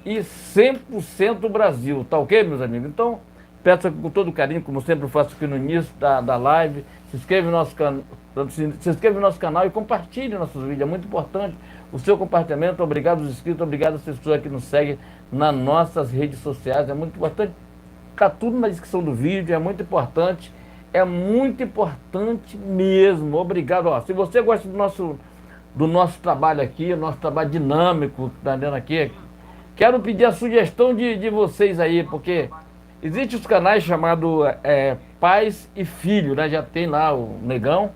e 100% Brasil, tá ok, meus amigos? Então, peço aqui com todo carinho, como sempre eu faço aqui no início da live, se inscreve no nosso se inscreve no nosso canal e compartilhe nossos vídeos, é muito importante o seu compartilhamento. Obrigado aos inscritos, obrigado às pessoas que nos seguem nas nossas redes sociais, é muito importante. Está tudo na descrição do vídeo, é muito importante mesmo. Obrigado. Ó, se você gosta do nosso trabalho aqui, nosso trabalho dinâmico, tá vendo aqui, quero pedir a sugestão de vocês aí, porque existem os canais chamados Pais e Filho, né? Já tem lá o Negão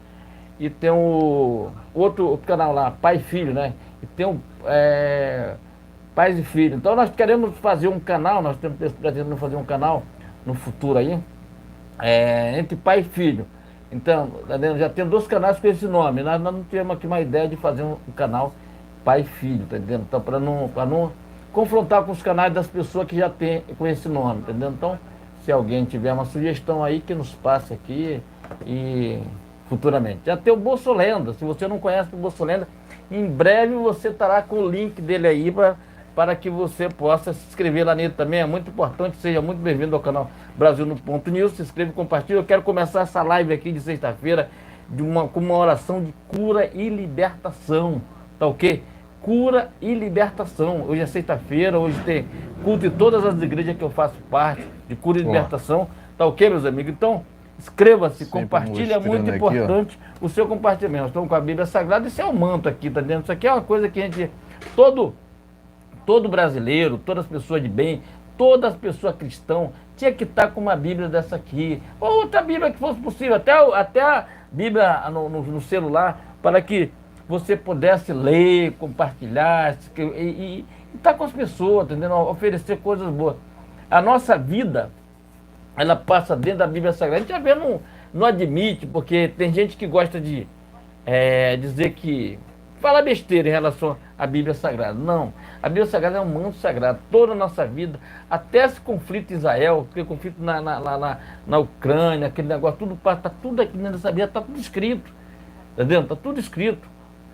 e tem o outro canal lá, Pai e Filho, né? E tem o Pais e Filho. Então nós queremos fazer um canal, nós temos pretendendo fazer um canal no futuro aí, entre pai e filho. Então, já tem 2 canais com esse nome. Nós não temos aqui uma ideia de fazer um canal pai e filho, tá entendendo? Então, para não confrontar com os canais das pessoas que já tem com esse nome, tá entendendo? Então, se alguém tiver uma sugestão aí, que nos passe aqui e futuramente. Já tem o Bolsolenda, se você não conhece o Bolsolenda, em breve você estará com o link dele aí para que você possa se inscrever lá nele também. É muito importante, seja muito bem-vindo ao canal Brasil no Ponto News. Se inscreva e compartilhe. Eu quero começar essa live aqui de sexta-feira com uma oração de cura e libertação, tá ok? Cura e libertação. Hoje é sexta-feira, hoje tem culto em todas as igrejas que eu faço parte, de cura e libertação, tá ok, meus amigos? Então, inscreva-se, compartilhe, é muito importante aqui, o seu compartilhamento. Nós estamos com a Bíblia Sagrada, isso é um manto aqui, tá dentro. Isso aqui é uma coisa que a gente, todo brasileiro, todas as pessoas de bem, todas as pessoas cristãs, tinha que estar com uma Bíblia dessa aqui, ou outra Bíblia que fosse possível, até a Bíblia no celular, para que você pudesse ler, compartilhar e estar com as pessoas, entendeu? Oferecer coisas boas. A nossa vida, ela passa dentro da Bíblia Sagrada. A gente às vezes não admite, porque tem gente que gosta de dizer que fala besteira em relação à Bíblia Sagrada. Não, a Bíblia Sagrada é um manto sagrado. Toda a nossa vida, até esse conflito em Israel, aquele conflito na Ucrânia, aquele negócio, está tudo aqui dentro dessa Bíblia, está tudo escrito. Entendeu? Está tudo escrito.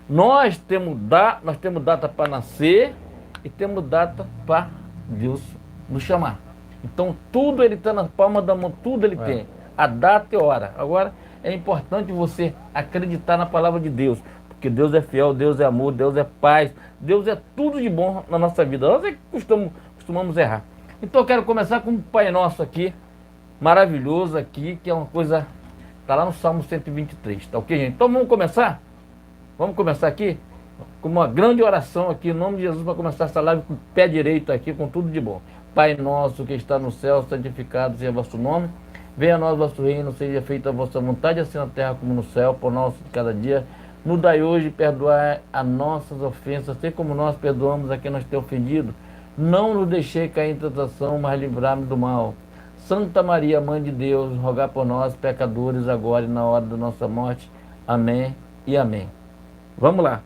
Nós temos data para nascer e temos data para Deus nos chamar. Então tudo ele está na palma da mão, tudo ele tem. A data e a hora. Agora é importante você acreditar na palavra de Deus. Porque Deus é fiel, Deus é amor, Deus é paz, Deus é tudo de bom na nossa vida. Nós é que costumamos errar. Então eu quero começar com um Pai Nosso aqui, maravilhoso aqui, que é uma coisa, está lá no Salmo 123, tá ok, gente? Então vamos começar? Vamos começar aqui com uma grande oração aqui, em nome de Jesus, para começar essa live com o pé direito aqui, com tudo de bom. Pai nosso que está no céu, santificado seja o vosso nome. Venha a nós o vosso reino, seja feita a vossa vontade, assim na terra como no céu, por nosso de cada dia. Nos dai hoje perdoar as nossas ofensas, assim como nós perdoamos a quem nos tem ofendido. Não nos deixei cair em tentação, mas livrar-me do mal. Santa Maria, Mãe de Deus, rogai por nós, pecadores, agora e na hora da nossa morte. Amém e amém. Vamos lá.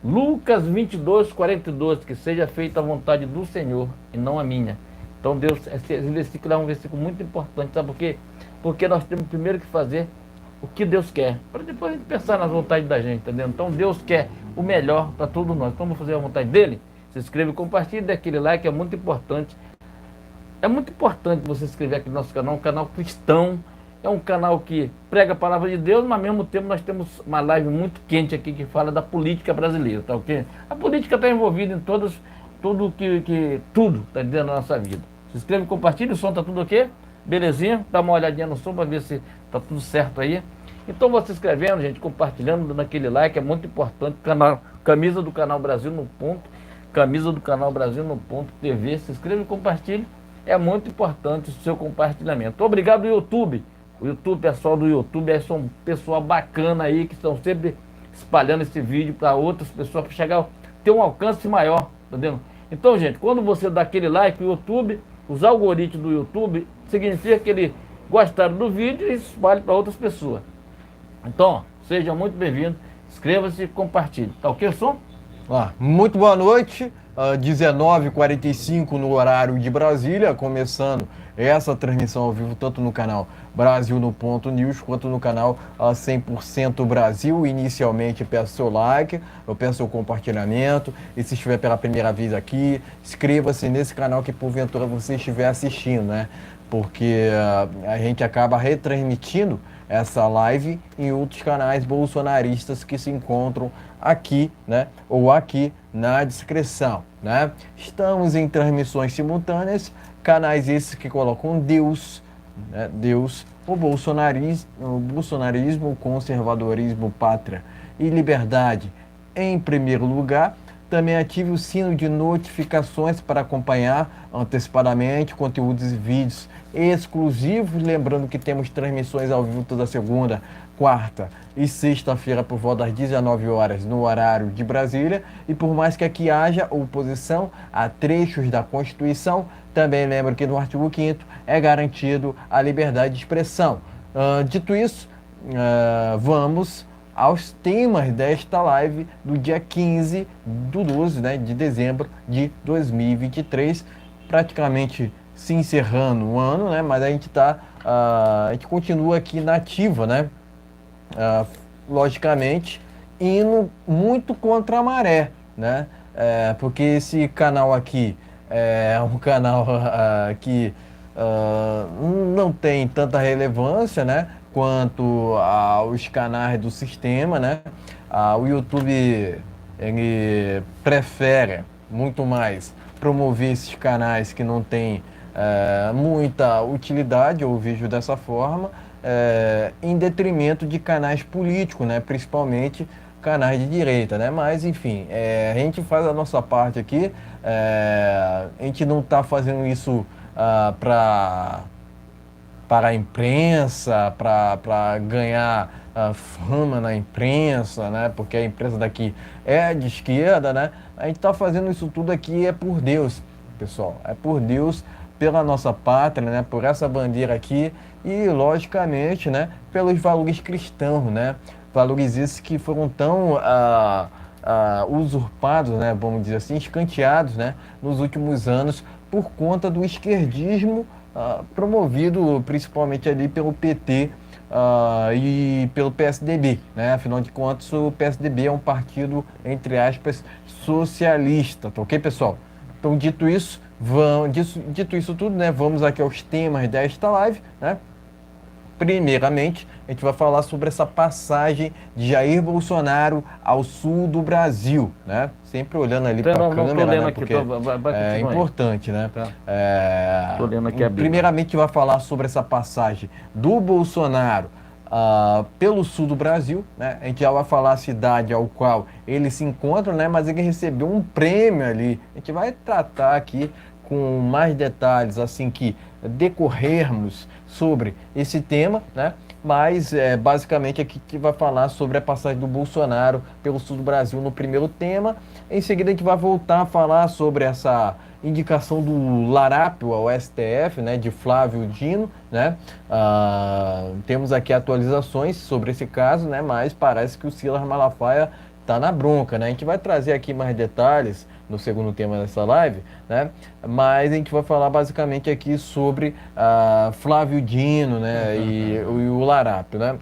Lucas 22, 42, que seja feita a vontade do Senhor e não a minha. Então Deus, esse versículo é um versículo muito importante, sabe por quê? Porque nós temos primeiro que fazer o que Deus quer, para depois a gente pensar nas vontades da gente, entendeu? Então Deus quer o melhor para todos nós. Então vamos fazer a vontade dele? Se inscreva e compartilhe, dê aquele like, é muito importante. É muito importante você se inscrever aqui no nosso canal, um canal cristão. É um canal que prega a palavra de Deus, mas ao mesmo tempo nós temos uma live muito quente aqui que fala da política brasileira, tá ok? A política está envolvida em tudo está dentro da nossa vida. Se inscreva e compartilhe, o som está tudo ok? Belezinha? Dá uma olhadinha no som para ver se está tudo certo aí. Então você se inscrevendo, gente, compartilhando, dando aquele like, é muito importante. Camisa do Canal Brasil no Ponto, camisa do Canal Brasil no Ponto TV, se inscreva e compartilhe. É muito importante o seu compartilhamento. Obrigado, YouTube. O YouTube, pessoal do YouTube, são um pessoal bacana aí, que estão sempre espalhando esse vídeo para outras pessoas, para chegar, ter um alcance maior, entendeu? Então, gente, quando você dá aquele like no YouTube, os algoritmos do YouTube, significa que ele gostaram do vídeo e espalhe para outras pessoas. Então, ó, seja muito bem-vindo, inscreva-se e compartilhe. Tá ok o som? Muito boa noite. 19h45 no horário de Brasília, começando essa transmissão ao vivo tanto no canal Brasil no Ponto News quanto no canal 100% Brasil. Inicialmente peço seu like, eu peço seu compartilhamento, e se estiver pela primeira vez aqui, inscreva-se nesse canal que porventura você estiver assistindo, né? Porque a gente acaba retransmitindo essa live em outros canais bolsonaristas que se encontram aqui, né? Ou aqui na descrição, né? Estamos em transmissões simultâneas, canais esses que colocam Deus, né? Deus, o bolsonarismo, o conservadorismo, pátria e liberdade em primeiro lugar. Também ative o sino de notificações para acompanhar antecipadamente conteúdos e vídeos exclusivos. Lembrando que temos transmissões ao vivo toda segunda, quarta e sexta-feira por volta das 19 horas no horário de Brasília. E por mais que aqui haja oposição a trechos da Constituição, também lembro que no artigo 5º é garantido a liberdade de expressão. Dito isso, vamos aos temas desta live do dia 15 do 12, né, de dezembro de 2023, praticamente se encerrando o ano, né, mas a gente a gente continua aqui na ativa, né, logicamente, indo muito contra a maré, né, porque esse canal aqui é um canal que não tem tanta relevância, né, quanto aos canais do sistema, né? O YouTube ele prefere muito mais promover esses canais que não têm muita utilidade, eu vejo dessa forma, em detrimento de canais políticos, né? Principalmente canais de direita, né? Mas enfim, a gente faz a nossa parte aqui, a gente não está fazendo isso para a imprensa, para ganhar fama na imprensa, né? Porque a imprensa daqui é de esquerda, né? A gente está fazendo isso tudo aqui por Deus, pessoal. É por Deus, pela nossa pátria, né? Por essa bandeira aqui e, logicamente, né? Pelos valores cristãos, né? Valores esses que foram tão usurpados, né? Vamos dizer assim, escanteados, né? Nos últimos anos por conta do esquerdismo promovido principalmente ali pelo PT e pelo PSDB, né? Afinal de contas, o PSDB é um partido, entre aspas, socialista, tá ok, pessoal? Então, dito isso tudo, né? Vamos aqui aos temas desta live, né? Primeiramente, a gente vai falar sobre essa passagem de Jair Bolsonaro ao sul do Brasil, né? Sempre olhando ali para a câmera, né? Aqui, porque é importante, né? Tá. Tô lendo aqui primeiramente, a gente vai falar sobre essa passagem do Bolsonaro pelo sul do Brasil, né? A gente já vai falar a cidade ao qual ele se encontra, né? Mas ele recebeu um prêmio ali. A gente vai tratar aqui com mais detalhes assim que decorrermos sobre esse tema, né? Mas basicamente aqui que vai falar sobre a passagem do Bolsonaro pelo sul do Brasil no primeiro tema. Em seguida a gente vai voltar a falar sobre essa indicação do Larápio ao STF, né, de Flávio Dino, né? Temos aqui atualizações sobre esse caso, né? Mas parece que o Silas Malafaia tá na bronca, né? A gente vai trazer aqui mais detalhes no segundo tema dessa live, né? Mas a gente vai falar basicamente aqui sobre Flávio Dino, né? E o Larápio, né?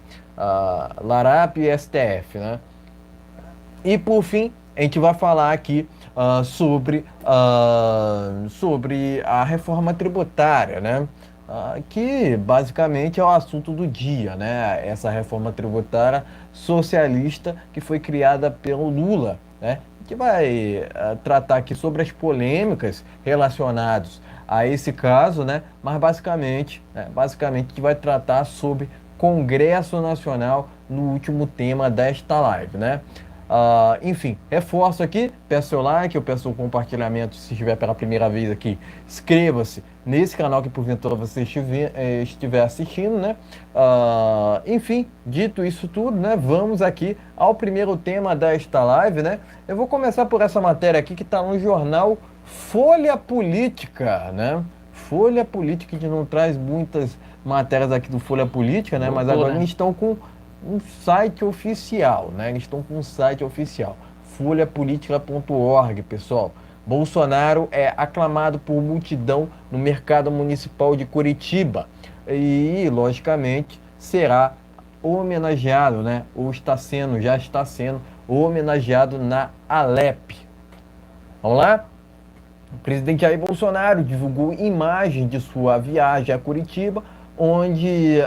Larápio e STF, né? E por fim, a gente vai falar aqui sobre a reforma tributária, né? Que basicamente é o assunto do dia, né? Essa reforma tributária socialista que foi criada pelo Lula, né? Que vai tratar aqui sobre as polêmicas relacionadas a esse caso, né? Mas basicamente a gente vai tratar sobre Congresso Nacional no último tema desta live, né? Enfim, reforço aqui, peço seu like, eu peço o compartilhamento se estiver pela primeira vez aqui. Inscreva-se nesse canal que porventura você estiver assistindo, né? Enfim, dito isso tudo, né? Vamos aqui ao primeiro tema desta live, né? Eu vou começar por essa matéria aqui que está no jornal Folha Política, né? Folha Política, que a gente não traz muitas matérias aqui do Folha Política, né? Mas agora eles estão com um site oficial, né? Eles estão com um site oficial, folhapolitica.org, pessoal. Bolsonaro é aclamado por multidão no mercado municipal de Curitiba e, logicamente, será homenageado, né? Ou já está sendo homenageado na Alep. Vamos lá? O presidente Jair Bolsonaro divulgou imagens de sua viagem a Curitiba, onde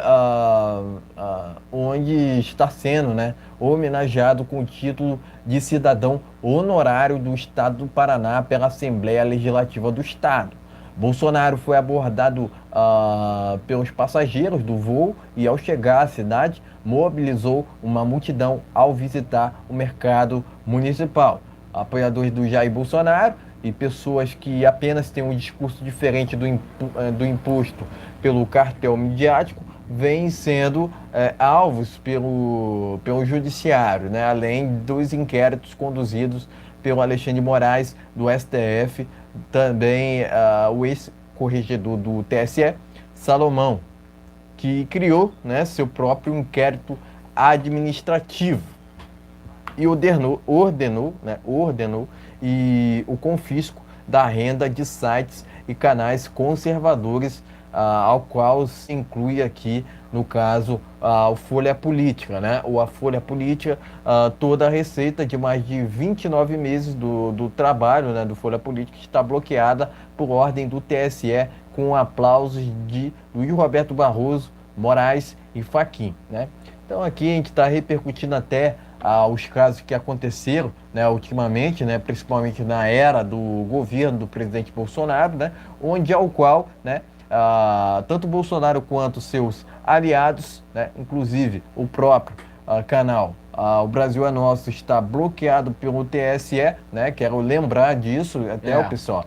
está sendo, né, homenageado com o título de cidadão honorário do Estado do Paraná pela Assembleia Legislativa do Estado. Bolsonaro foi abordado pelos passageiros do voo e, ao chegar à cidade, mobilizou uma multidão ao visitar o mercado municipal. Apoiadores do Jair Bolsonaro e pessoas que apenas têm um discurso diferente do imposto pelo cartel midiático vêm sendo alvos pelo judiciário, né? Além dos inquéritos conduzidos pelo Alexandre de Moraes, do STF, também o ex-corregedor do TSE, Salomão, que criou, né, seu próprio inquérito administrativo e ordenou e o confisco da renda de sites e canais conservadores, ao qual se inclui aqui, no caso, o Folha Política, né? Ou a Folha Política, toda a receita de mais de 29 meses do trabalho, né, do Folha Política está bloqueada por ordem do TSE, com aplausos de Luiz Roberto Barroso, Moraes e Fachin, né? Então aqui a gente está repercutindo até os casos que aconteceram, né, ultimamente, né, principalmente na era do governo do presidente Bolsonaro, né, onde ao qual, né, tanto Bolsonaro quanto seus aliados, né, inclusive o próprio canal O Brasil é Nosso, está bloqueado pelo TSE, né, quero lembrar disso até o pessoal.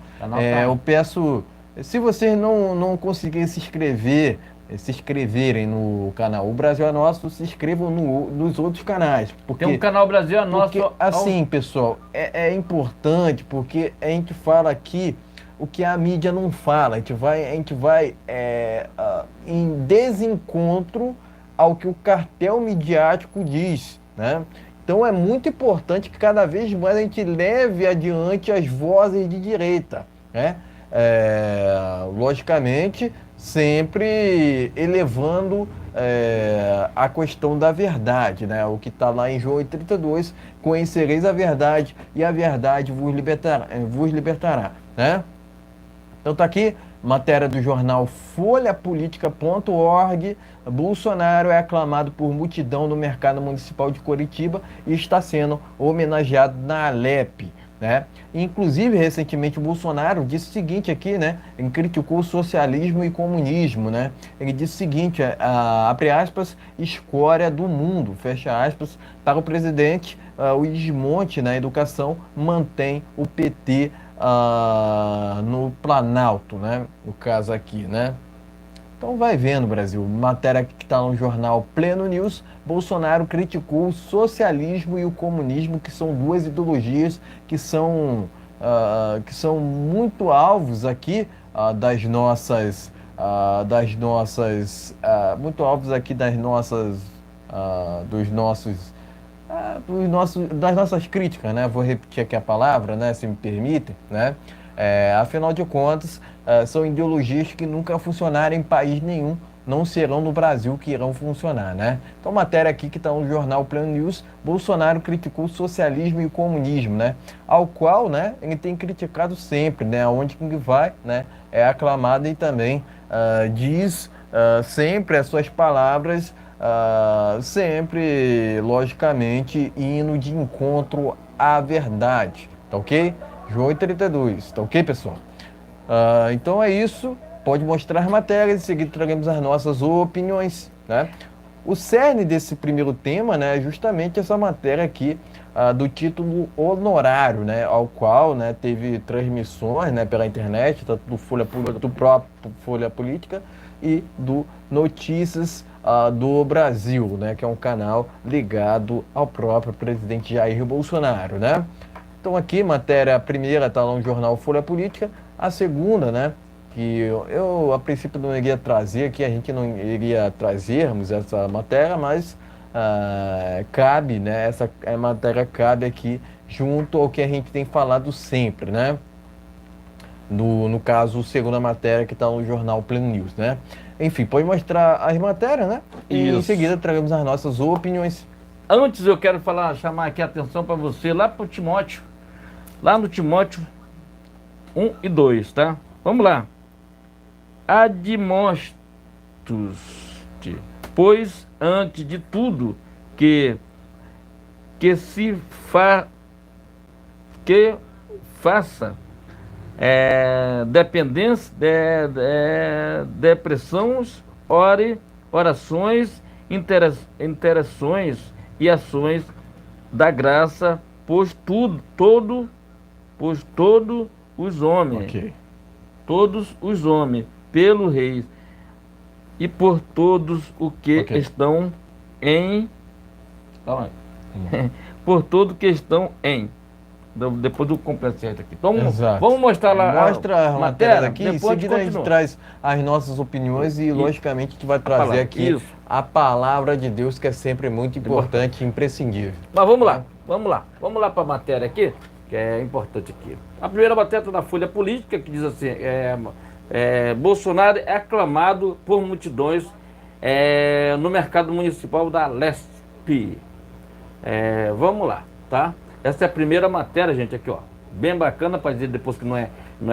Eu peço, se vocês não conseguirem se inscreverem no canal O Brasil é Nosso, se inscrevam nos outros canais. Porque, tem um canal Brasil é Nosso. Porque, assim, pessoal, é importante, porque a gente fala aqui o que a mídia não fala. A gente vai em desencontro ao que o cartel midiático diz, né? Então é muito importante que cada vez mais a gente leve adiante as vozes de direita, né? Logicamente, sempre elevando a questão da verdade, né? O que está lá em João 32, conhecereis a verdade e a verdade vos libertará, né? Então está aqui, matéria do jornal folhapolitica.org. Bolsonaro é aclamado por multidão no mercado municipal de Curitiba e está sendo homenageado na Alep, né? Inclusive, recentemente, o Bolsonaro disse o seguinte aqui, né? Ele criticou o socialismo e comunismo, né? Ele disse o seguinte, abre aspas, escória do mundo, fecha aspas, para o presidente, o desmonte na educação mantém o PT no Planalto, né? No caso aqui, né? Então vai vendo, Brasil. Matéria que está no jornal Pleno News. Bolsonaro criticou o socialismo e o comunismo, que são duas ideologias que são muito alvos aqui das nossas críticas, né? Vou repetir aqui a palavra, né? Se me permitem, né? Afinal de contas, são ideologias que nunca funcionaram em país nenhum, não serão no Brasil que irão funcionar, né? Então, matéria aqui que está no jornal Plano News, Bolsonaro criticou o socialismo e o comunismo, né? Ao qual, né, ele tem criticado sempre, né? Onde que vai, né? É aclamado e também diz sempre as suas palavras, sempre, logicamente, indo de encontro à verdade, tá ok? João 32, tá ok, pessoal? Então é isso, pode mostrar matérias, em seguida traremos as nossas opiniões, né? O cerne desse primeiro tema, né, é justamente essa matéria aqui, do título honorário, né, ao qual, né, teve transmissões, né, pela internet, tanto do próprio Folha Política e do Notícias do Brasil, né, que é um canal ligado ao próprio presidente Jair Bolsonaro, né? Então aqui, matéria, a primeira está lá no jornal Folha Política, a segunda, né, que eu a princípio não iria trazer aqui, a gente não iria trazermos essa matéria, mas cabe, né, essa matéria cabe aqui junto ao que a gente tem falado sempre, né? no caso, segunda matéria que está no jornal Pleno News, né? Enfim, pode mostrar as matérias, né? E em Isso. seguida traremos as nossas opiniões. Antes eu quero chamar aqui a atenção para você lá para o Timóteo, lá no Timóteo 1 e 2, tá? Vamos lá. Admoestos-te, pois antes de tudo que faça depressões, orações, interações e ações da graça, pois todos os homens, Ok. todos os homens, pelo rei e por todos os que Ok. estão em, calma aí. Por todos que estão em. Depois do completo certo aqui. Então, Exato. vamos mostrar lá Mostra a matéria aqui, em depois seguida a gente continua. traz as nossas opiniões e, logicamente, a gente vai trazer palavra. aqui Isso. a palavra de Deus, que é sempre muito importante e imprescindível. Mas vamos lá para a matéria aqui, que é importante aqui. A primeira matéria está na Folha Política, que diz assim, Bolsonaro é aclamado por multidões no mercado municipal da Leste. Vamos lá, tá? Essa é a primeira matéria, gente, aqui, ó. Bem bacana, para dizer depois que não é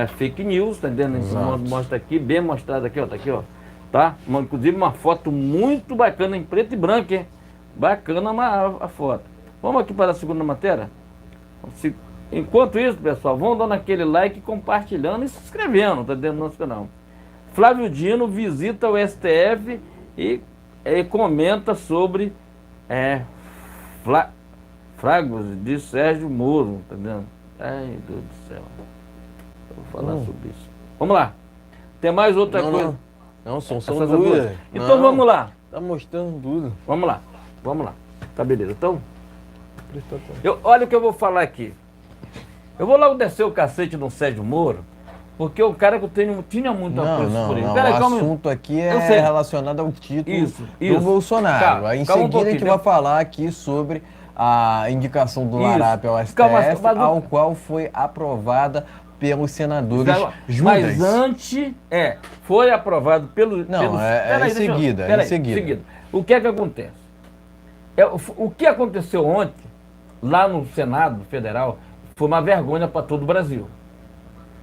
fake news, tá entendendo? Exato. Mostra aqui, bem mostrado aqui, ó, tá aqui, ó. Tá? Inclusive uma foto muito bacana, em preto e branco, hein? Bacana a foto. Vamos aqui para a segunda matéria? Enquanto isso, pessoal, vão dando aquele like, compartilhando e se inscrevendo, tá dentro do nosso canal. Flávio Dino visita o STF e comenta sobre fragos de Sérgio Moro, tá vendo? Ai, meu Deus do céu. Eu vou falar sobre isso. Vamos lá. Tem mais outra coisa? Não, são Essas dúvidas. duas. Então vamos lá. Tá mostrando tudo. Vamos lá. Tá beleza. Então, olha o que eu vou falar aqui. Eu vou logo descer o cacete no Sérgio Moro, porque o cara que eu tinha muito apreço por ele. Não. Peraí, O calma aí. assunto aqui Eu é sei. relacionado ao título Isso. do Bolsonaro. Calma, Aí em calma um seguida a gente pouquinho. vai falar aqui sobre a indicação do Isso. Larápio ao STF, Calma, mas ao qual foi aprovada pelos senadores Judas. Mas antes, foi aprovado pelos... Não, Peraí, em deixa eu- seguida, peraí, em seguida. O que é que acontece? O que aconteceu ontem, lá no Senado Federal, foi uma vergonha para todo o Brasil.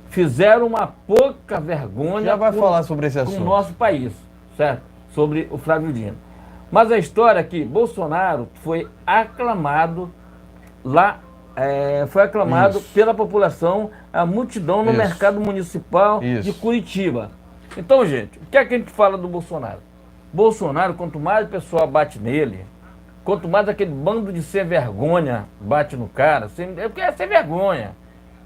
Fizeram uma pouca vergonha Já vai falar sobre esse com assunto. o nosso país, certo? Sobre o Flávio Dino. Mas a história é que Bolsonaro foi aclamado lá, Isso. pela população, a multidão no Isso. mercado municipal Isso. de Curitiba. Então, gente, o que é que a gente fala do Bolsonaro? Bolsonaro, quanto mais o pessoal bate nele, quanto mais aquele bando de sem vergonha bate no cara, porque é sem vergonha,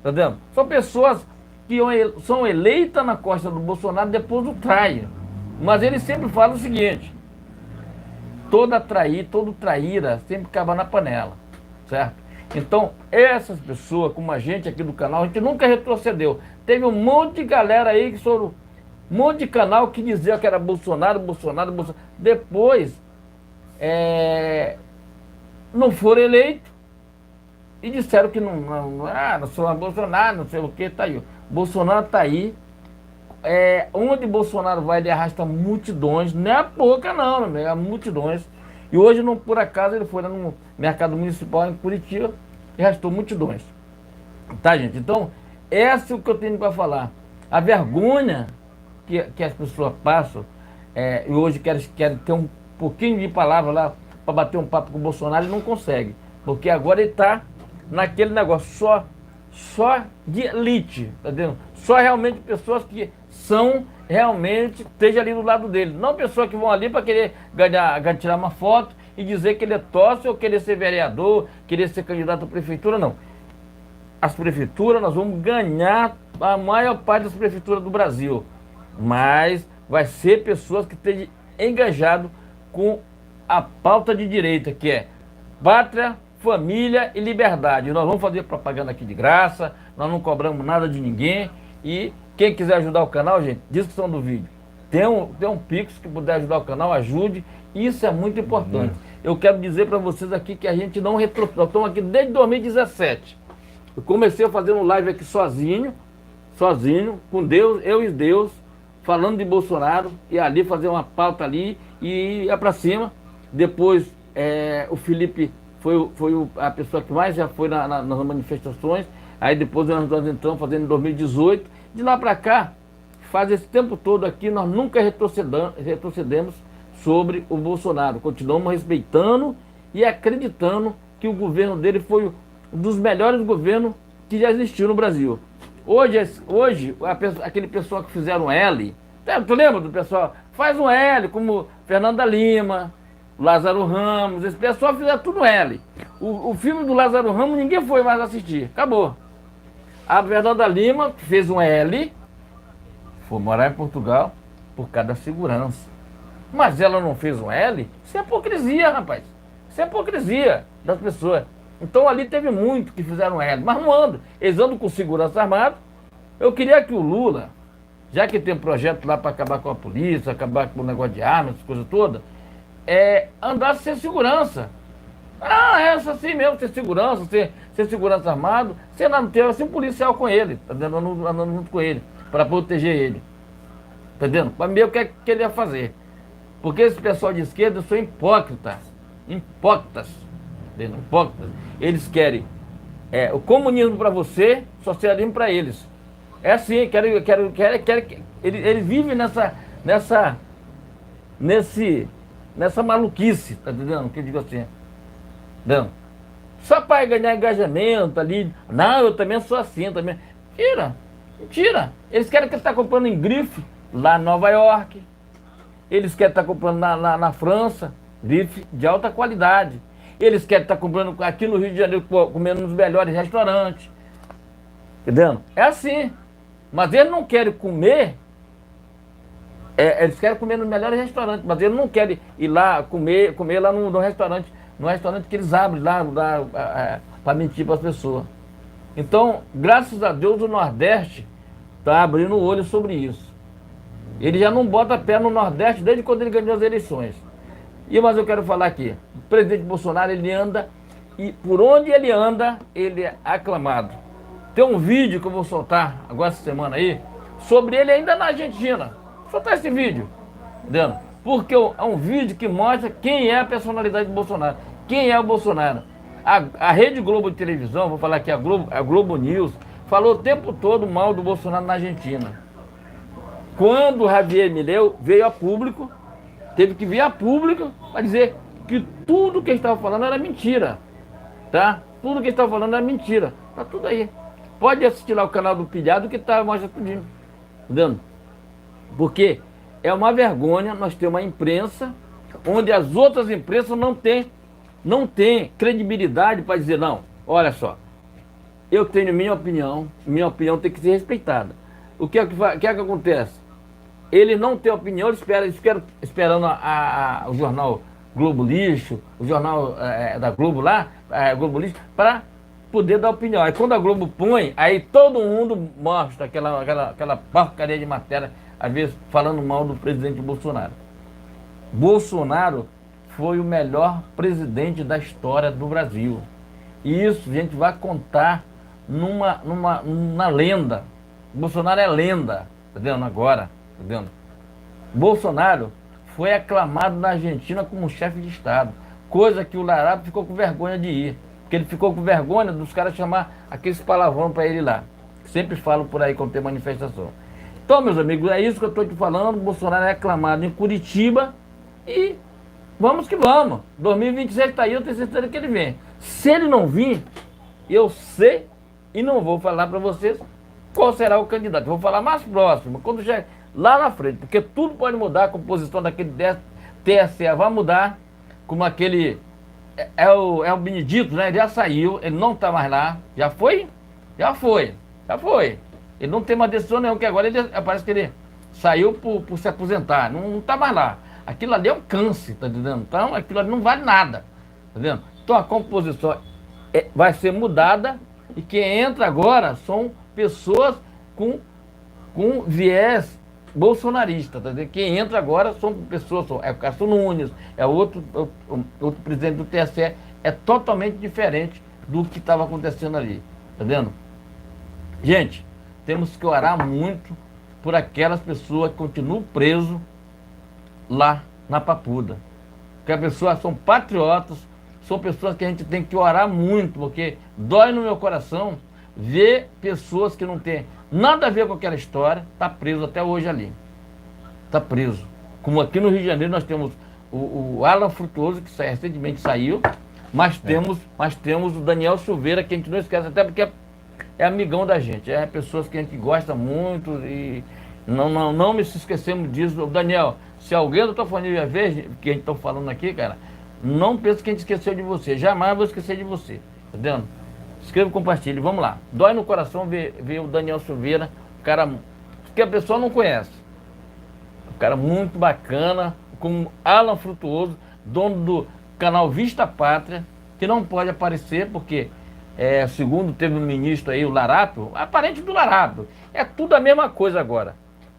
tá vendo? São pessoas que são eleitas na costa do Bolsonaro, depois o traem. Mas ele sempre fala o seguinte: todo traíra sempre acaba na panela, certo? Então, essas pessoas, como a gente aqui do canal, a gente nunca retrocedeu. Teve um monte de galera aí, um monte de canal que dizia que era Bolsonaro. Depois, não foram eleitos e disseram que não sou Bolsonaro, não sei o que, tá aí. Bolsonaro tá aí. Onde Bolsonaro vai, ele arrasta multidões, não é pouca não, meu amigo, é multidões. E hoje, não por acaso, ele foi lá no mercado municipal em Curitiba e arrastou multidões. Tá, gente? Então, esse é o que eu tenho para falar. A vergonha que as pessoas passam, e hoje querem ter um pouquinho de palavra lá para bater um papo com o Bolsonaro e não consegue. Porque agora ele está naquele negócio só de elite, tá entendendo? Só realmente pessoas que são realmente, esteja ali do lado dele. Não pessoas que vão ali para querer tirar uma foto e dizer que ele é tosse ou querer ser vereador, querer ser candidato à prefeitura, não. As prefeituras, nós vamos ganhar a maior parte das prefeituras do Brasil. Mas vai ser pessoas que estejam engajadas com a pauta de direita, que é pátria, família e liberdade. Nós vamos fazer propaganda aqui de graça, nós não cobramos nada de ninguém. E quem quiser ajudar o canal, gente, descrição do vídeo. Tem um Pix que puder ajudar o canal, ajude. Isso é muito importante. Eu quero dizer para vocês aqui que a gente não retrocede. Nós estamos aqui desde 2017. Eu comecei a fazer um live aqui sozinho, sozinho, com Deus, eu e Deus, falando de Bolsonaro, e ali fazer uma pauta ali e ia para cima. Depois o Felipe foi a pessoa que mais já foi nas manifestações. Aí depois nós entramos fazendo em 2018. De lá para cá, faz esse tempo todo aqui, nós nunca retrocedemos sobre o Bolsonaro. Continuamos respeitando e acreditando que o governo dele foi um dos melhores governos que já existiu no Brasil. Hoje aquele pessoal que fizeram L, tu lembra do pessoal? Faz um L, como Fernanda Lima, Lázaro Ramos, esse pessoal fizeram tudo L. O filme do Lázaro Ramos ninguém foi mais assistir, acabou. A Fernanda Lima fez um L, foi morar em Portugal por causa da segurança. Mas ela não fez um L? Isso é hipocrisia, rapaz. Isso é hipocrisia das pessoas. Então ali teve muito que fizeram L, mas não andam. Eles andam com segurança armada. Eu queria que o Lula, já que tem um projeto lá para acabar com a polícia, acabar com o negócio de armas, essas coisas todas, andasse sem segurança. Essa assim mesmo, sem segurança, sem segurança armado, sem nada, ter assim um policial com ele, tá entendendo? Andando junto com ele, para proteger ele. Tá entendendo? Para mim, o que é que ele ia fazer? Porque esse pessoal de esquerda são hipócritas. Hipócritas. Entendeu? Hipócritas. Eles querem o comunismo para você, socialismo para eles. É assim, eles vivem nessa maluquice, tá entendendo? Que eu digo assim. Não. Só para ganhar engajamento ali. Não, eu também sou assim, também. Mentira. Eles querem que você está comprando em grife lá em Nova York. Eles querem estar comprando na França, grife de alta qualidade. Eles querem estar comprando aqui no Rio de Janeiro, comendo nos melhores restaurantes. Entendendo? É assim. Mas eles não querem comer. Eles querem comer nos melhores restaurantes, mas eles não querem ir lá comer lá no restaurante que eles abrem lá para mentir para as pessoas. Então, graças a Deus, o Nordeste está abrindo o olho sobre isso. Ele já não bota pé no Nordeste desde quando ele ganhou as eleições. Mas eu quero falar aqui, o presidente Bolsonaro, ele anda, e por onde ele anda, ele é aclamado. Tem um vídeo que eu vou soltar agora essa semana aí, sobre ele ainda na Argentina. Vou soltar esse vídeo, entendeu? Porque é um vídeo que mostra quem é a personalidade do Bolsonaro, quem é o Bolsonaro. A Rede Globo de televisão, vou falar aqui, a Globo News, falou o tempo todo mal do Bolsonaro na Argentina. Quando o Javier Milei veio a público, teve que vir a público para dizer que tudo que ele estava falando era mentira, tá? Tudo que ele estava falando era mentira. Tá tudo aí. Pode assistir lá o canal do Pilhado que mostra tudinho. Entendendo? Porque é uma vergonha nós ter uma imprensa onde as outras imprensas não têm credibilidade para dizer, não, olha só, eu tenho minha opinião tem que ser respeitada. O que é que acontece? Ele não tem opinião, ele esperando o jornal Globo Lixo, o jornal da Globo lá, Globo Lixo, para poder dar opinião. Aí quando a Globo põe, aí todo mundo mostra aquela porcaria de matéria, às vezes falando mal do presidente Bolsonaro. Bolsonaro foi o melhor presidente da história do Brasil. E isso a gente vai contar numa lenda. Bolsonaro é lenda, tá vendo agora? Tá vendo? Bolsonaro foi aclamado na Argentina como chefe de Estado, coisa que o Larápio ficou com vergonha de ir, porque ele ficou com vergonha dos caras chamar aqueles palavrão para ele lá. Sempre falo por aí quando tem manifestação. Então, meus amigos, é isso que eu estou te falando. Bolsonaro é aclamado em Curitiba e vamos que vamos. 2026 está aí, eu tenho certeza que ele vem. Se ele não vir, eu sei e não vou falar para vocês qual será o candidato. Eu vou falar mais próximo, quando chegar lá na frente, porque tudo pode mudar, a composição daquele TSE vai mudar, como aquele o Benedito, né? Ele já saiu, ele não está mais lá, já foi. Ele não tem uma decisão nenhuma, que agora parece que ele saiu por se aposentar, não está mais lá. Aquilo ali é um câncer, tá entendendo? Então aquilo ali não vale nada, tá vendo? Então a composição vai ser mudada e quem entra agora são pessoas com viés bolsonarista, tá entendendo? Quem entra agora são pessoas, é o Cássio Nunes, é outro presidente do TSE, é totalmente diferente do que estava acontecendo ali, tá vendo? Gente, temos que orar muito por aquelas pessoas que continuam presas lá na Papuda. Porque as pessoas são patriotas, são pessoas que a gente tem que orar muito, porque dói no meu coração ver pessoas que não têm nada a ver com aquela história, tá preso até hoje ali. Está preso. Como aqui no Rio de Janeiro nós temos o Alan Frutuoso, que recentemente saiu, mas temos o Daniel Silveira, que a gente não esquece, até porque é amigão da gente, é pessoas que a gente gosta muito e não me se esquecemos disso. Daniel, se alguém da tua família ver que a gente está falando aqui, cara, não pense que a gente esqueceu de você, jamais vou esquecer de você, tá vendo? Escreva e compartilhe, vamos lá. Dói no coração ver o Daniel Silveira, um cara que a pessoa não conhece. Um cara muito bacana, como Alan Frutuoso, dono do canal Vista Pátria, que não pode aparecer porque, segundo teve um ministro aí, o Larápio, aparente do Larápio, é tudo a mesma coisa agora.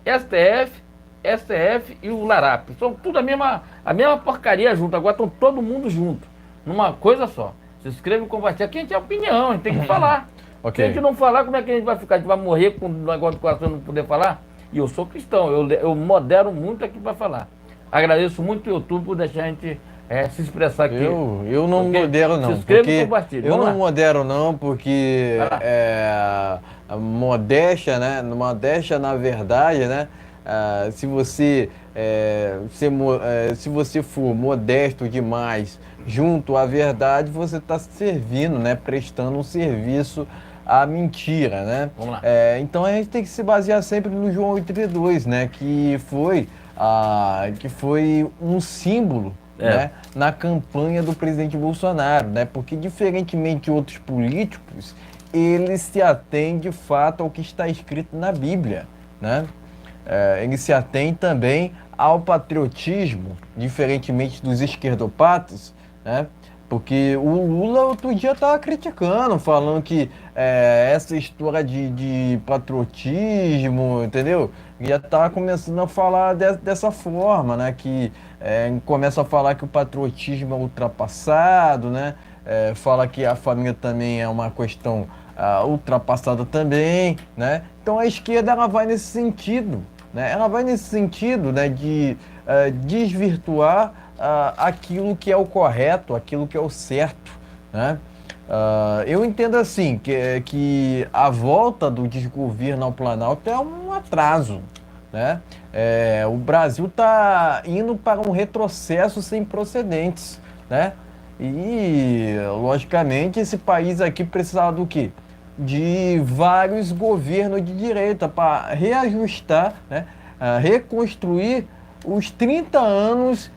STF e o Larápio, são tudo a mesma porcaria junto, agora estão todo mundo junto, numa coisa só. Se inscreve e compartilha. Aqui a gente é opinião, a gente tem que falar. Okay. Se a gente não falar, como é que a gente vai ficar? A gente vai morrer com o negócio do coração não poder falar? E eu sou cristão, eu modero muito aqui para falar. Agradeço muito o YouTube por deixar a gente se expressar aqui. Eu não modero não. Se inscreva e compartilha. Eu não modero não, porque modéstia, né? Modéstia na verdade, né? Se você for modesto demais junto à verdade, você está servindo, né? Prestando um serviço à mentira, né? Vamos lá. Então a gente tem que se basear sempre no João 8:32, né? Que foi um símbolo, né? Na campanha do presidente Bolsonaro, né? Porque diferentemente de outros políticos, ele se atém de fato ao que está escrito na Bíblia, né? Ele se atém também ao patriotismo, diferentemente dos esquerdopatas, né? Porque o Lula outro dia estava criticando, falando que essa história de patriotismo, entendeu? Já estava começando a falar dessa forma, né? Que começa a falar que o patriotismo é ultrapassado, né? Fala que a família também é uma questão ultrapassada também, né? Então a esquerda ela vai nesse sentido, né? Ela vai nesse sentido, né? De desvirtuar aquilo que é o correto, aquilo que é o certo, né? Eu entendo assim, que a volta do desgoverno ao Planalto é um atraso, né? O Brasil está indo para um retrocesso sem precedentes, né? E, logicamente, esse país aqui precisava do quê? De vários governos de direita para reajustar, né? Reconstruir os 30 anos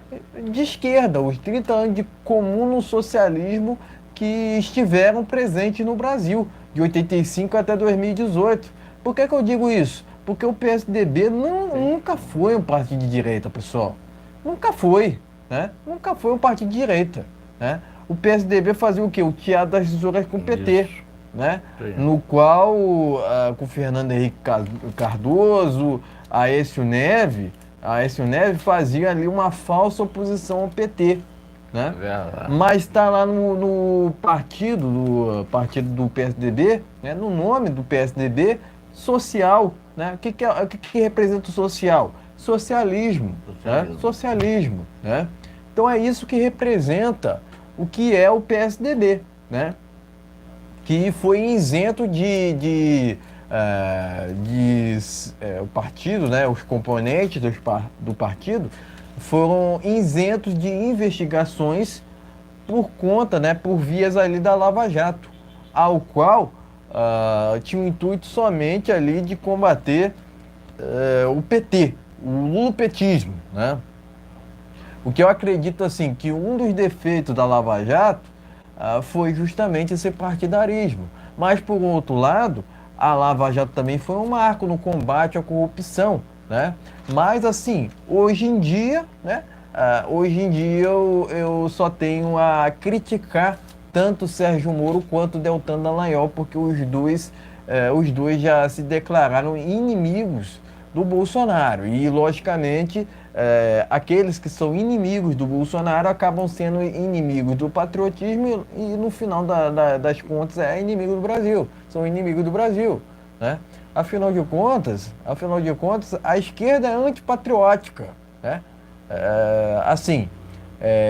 de esquerda, os 30 anos de comum socialismo que estiveram presentes no Brasil, de 85 até 2018. Por que eu digo isso? Porque o PSDB nunca foi um partido de direita, pessoal. Nunca foi, né? Nunca foi um partido de direita, né? O PSDB fazia o quê? O teatro das tesouras com o PT, né? No qual, com Fernando Henrique Cardoso, Aécio Neves fazia ali uma falsa oposição ao PT, né? Mas está lá no partido do PSDB, né? No nome do PSDB, social, né? O que representa o social? Socialismo, né? Socialismo, né? Então é isso que representa o que é o PSDB, né? Que foi isento o partido, né, os componentes do partido foram isentos de investigações por conta, né, por vias ali da Lava Jato, ao qual tinha o intuito somente ali de combater o PT, o lulopetismo, né? O que eu acredito assim, que um dos defeitos da Lava Jato foi justamente esse partidarismo, mas por outro lado, a Lava Jato também foi um marco no combate à corrupção, né? Mas assim, hoje em dia, né? Eu só tenho a criticar tanto Sérgio Moro quanto Deltan Dallagnol, porque os dois já se declararam inimigos do Bolsonaro. E, logicamente, aqueles que são inimigos do Bolsonaro acabam sendo inimigos do patriotismo e no final das contas, é inimigo do Brasil. São inimigos do Brasil, né? Afinal de contas, a esquerda é antipatriótica, né? Assim,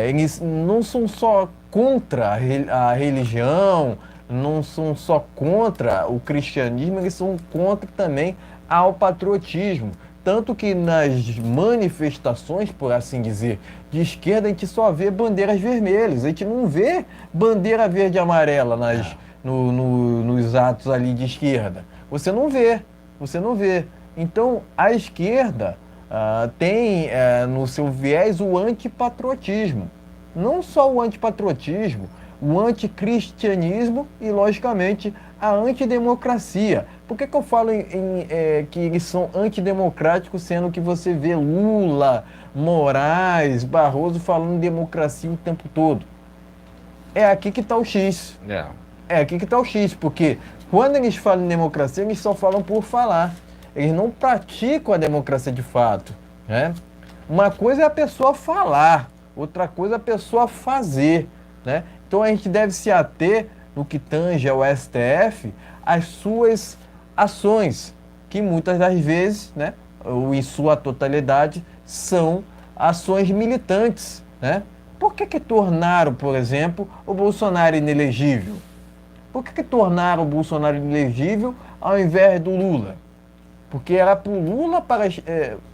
eles não são só contra a religião, não são só contra o cristianismo, eles são contra também ao patriotismo. Tanto que nas manifestações, por assim dizer, de esquerda, a gente só vê bandeiras vermelhas, a gente não vê bandeira verde e amarela nos atos ali de esquerda. Você não vê, você não vê. Então, a esquerda tem no seu viés o antipatriotismo. Não só o antipatriotismo, o anticristianismo e, logicamente, a antidemocracia. Por que eu falo que eles são antidemocráticos, sendo que você vê Lula, Moraes, Barroso falando em democracia o tempo todo? É aqui que está o X. É aqui que está o X, porque quando eles falam em democracia, eles só falam por falar. Eles não praticam a democracia de fato, né? Uma coisa é a pessoa falar, outra coisa é a pessoa fazer, né? Então a gente deve se ater no que tange ao STF, às suas ações, que muitas das vezes, né, ou em sua totalidade, são ações militantes, né? Por que tornaram, por exemplo, o Bolsonaro inelegível? Por que tornaram o Bolsonaro inelegível ao invés do Lula? Porque era para o Lula,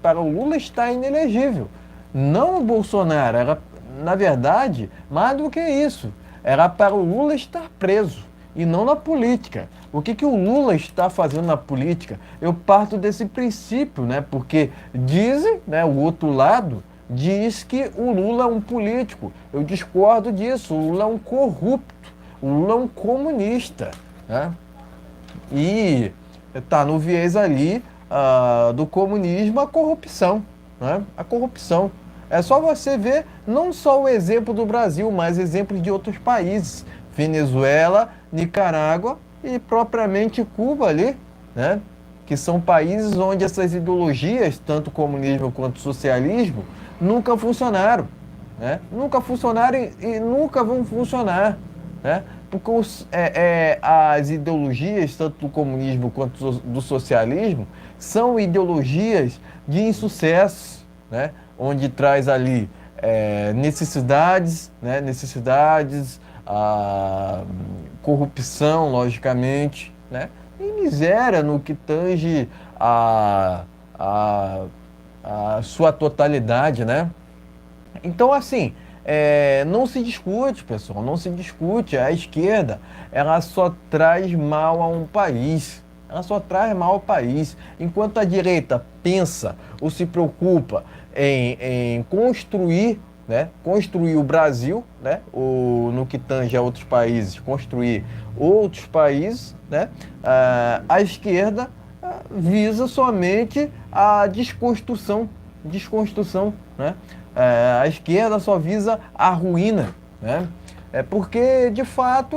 para o Lula estar inelegível. Não o Bolsonaro, era, na verdade, mais do que isso. Era para o Lula estar preso e não na política. O que o Lula está fazendo na política? Eu parto desse princípio, né? Porque dizem, né, o outro lado diz que o Lula é um político. Eu discordo disso. O Lula é um corrupto. O Lula é um comunista, né? E está no viés ali do comunismo a corrupção, né? A corrupção. É só você ver não só o exemplo do Brasil, mas exemplos de outros países. Venezuela, Nicarágua e propriamente Cuba ali, né? Que são países onde essas ideologias, tanto comunismo quanto socialismo, nunca funcionaram, né? Nunca funcionaram e nunca vão funcionar, né? Porque as ideologias, tanto do comunismo quanto do socialismo, são ideologias de insucesso, né? Onde traz ali necessidades, né? Corrupção, logicamente, né? E miséria no que tange a sua totalidade, né? Então, assim, não se discute, pessoal, não se discute. A esquerda, ela só traz mal a um país. Ela só traz mal ao país. Enquanto a direita pensa ou se preocupa em construir, né, construir o Brasil, né, ou no que tange a outros países, construir outros países, né, a esquerda visa somente a desconstrução, né? A esquerda só visa a ruína, né? Porque, de fato,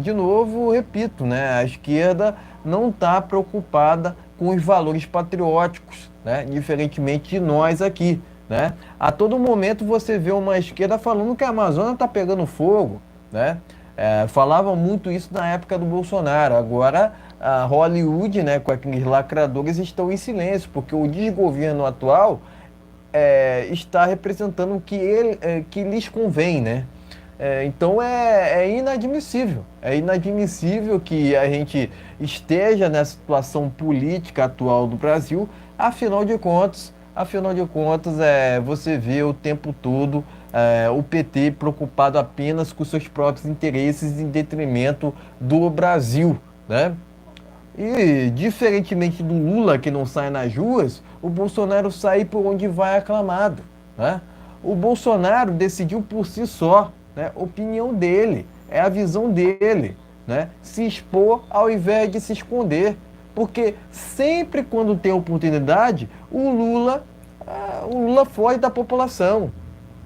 de novo, repito, né, a esquerda não está preocupada com os valores patrióticos, né, diferentemente de nós aqui, né? A todo momento você vê uma esquerda falando que a Amazônia está pegando fogo, né? Falavam muito isso na época do Bolsonaro. Agora a Hollywood, né, com aqueles lacradores, estão em silêncio, porque o desgoverno atual está representando o que lhes convém, né? Então é inadmissível. É inadmissível que a gente esteja nessa situação política atual do Brasil. Afinal de contas, você vê o tempo todo o PT preocupado apenas com seus próprios interesses em detrimento do Brasil, né? E, diferentemente do Lula, que não sai nas ruas, o Bolsonaro sai por onde vai aclamado, né? O Bolsonaro decidiu por si só, né? Opinião dele, é a visão dele, né? Se expor ao invés de se esconder. Porque sempre quando tem oportunidade, o Lula foge da população.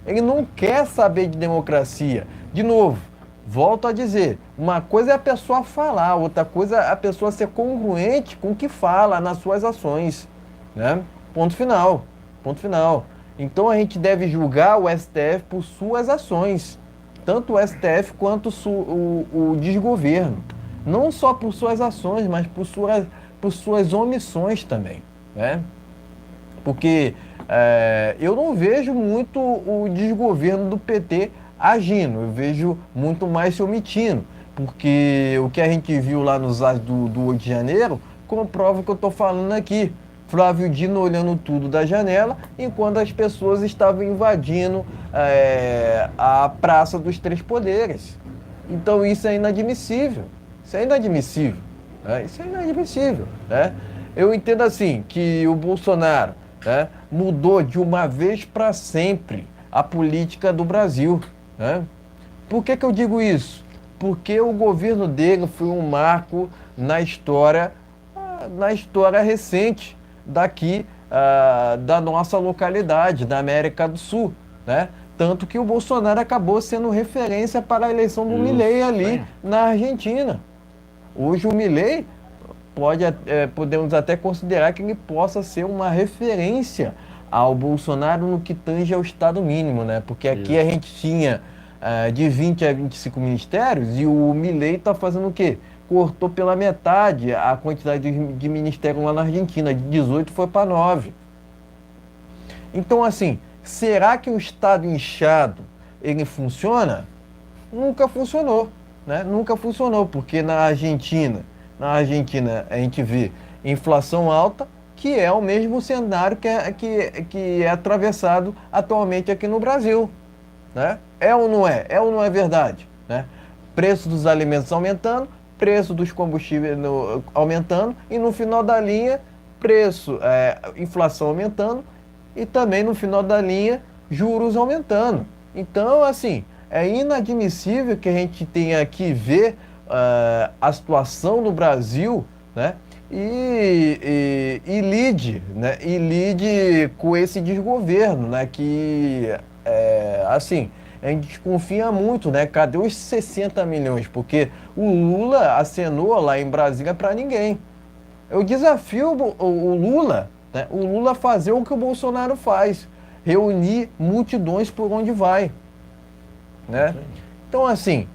Ele não quer saber de democracia. De novo, volto a dizer, uma coisa é a pessoa falar, outra coisa é a pessoa ser congruente com o que fala nas suas ações, né? Ponto final, ponto final. Então a gente deve julgar o STF por suas ações, tanto o STF quanto o desgoverno. Não só por suas ações, mas por por suas omissões também, né? Porque eu não vejo muito o desgoverno do PT agindo, eu vejo muito mais se omitindo, porque o que a gente viu lá nos atos do 8 de janeiro comprova o que eu estou falando aqui. Flávio Dino olhando tudo da janela, enquanto as pessoas estavam invadindo a Praça dos Três Poderes. Então isso é inadmissível. Isso é inadmissível. Né? Isso é inadmissível. Né? Eu entendo assim que o Bolsonaro, né, mudou de uma vez para sempre a política do Brasil. Né? Por que eu digo isso? Porque o governo dele foi um marco na história recente daqui da nossa localidade, da América do Sul, né? Tanto que o Bolsonaro acabou sendo referência para a eleição do Milei ali na Argentina. Hoje o Milei podemos até considerar que ele possa ser uma referência ao Bolsonaro no que tange ao Estado mínimo, né? Porque aqui a gente tinha de 20 a 25 ministérios e o Milei está fazendo o quê? Cortou pela metade a quantidade de ministério lá na Argentina, de 18 foi para 9. Então, assim, será que o Estado inchado, ele funciona? Nunca funcionou, né? Nunca funcionou, porque na Argentina a gente vê inflação alta, que é o mesmo cenário que é atravessado atualmente aqui no Brasil, né? É ou não é? É ou não é verdade, né? Preço dos alimentos aumentando, preço dos combustíveis aumentando e no final da linha, inflação aumentando e também no final da linha, juros aumentando. Então, assim, é inadmissível que a gente tenha que ver a situação no Brasil, né? E lide com esse desgoverno, né? Que, assim, a gente desconfia muito, né? Cadê os 60 milhões? Porque o Lula acenou lá em Brasília para ninguém. Eu desafio o Lula, né? O Lula fazer o que o Bolsonaro faz, reunir multidões por onde vai, né? Então, assim,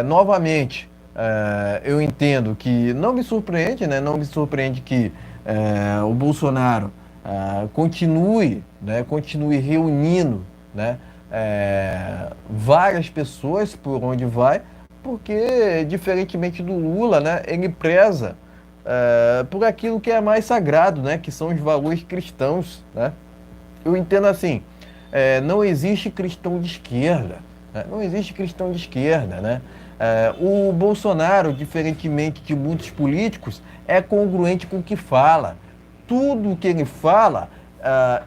novamente, eu entendo que não me surpreende, né? Não me surpreende que o Bolsonaro continue reunindo, né? Várias pessoas por onde vai, porque, diferentemente do Lula, né? Ele preza por aquilo que é mais sagrado, né? Que são os valores cristãos, né? Eu entendo assim, não existe cristão de esquerda, né? Não existe cristão de esquerda, né? O Bolsonaro, diferentemente de muitos políticos, é congruente com o que fala. Tudo o que ele fala,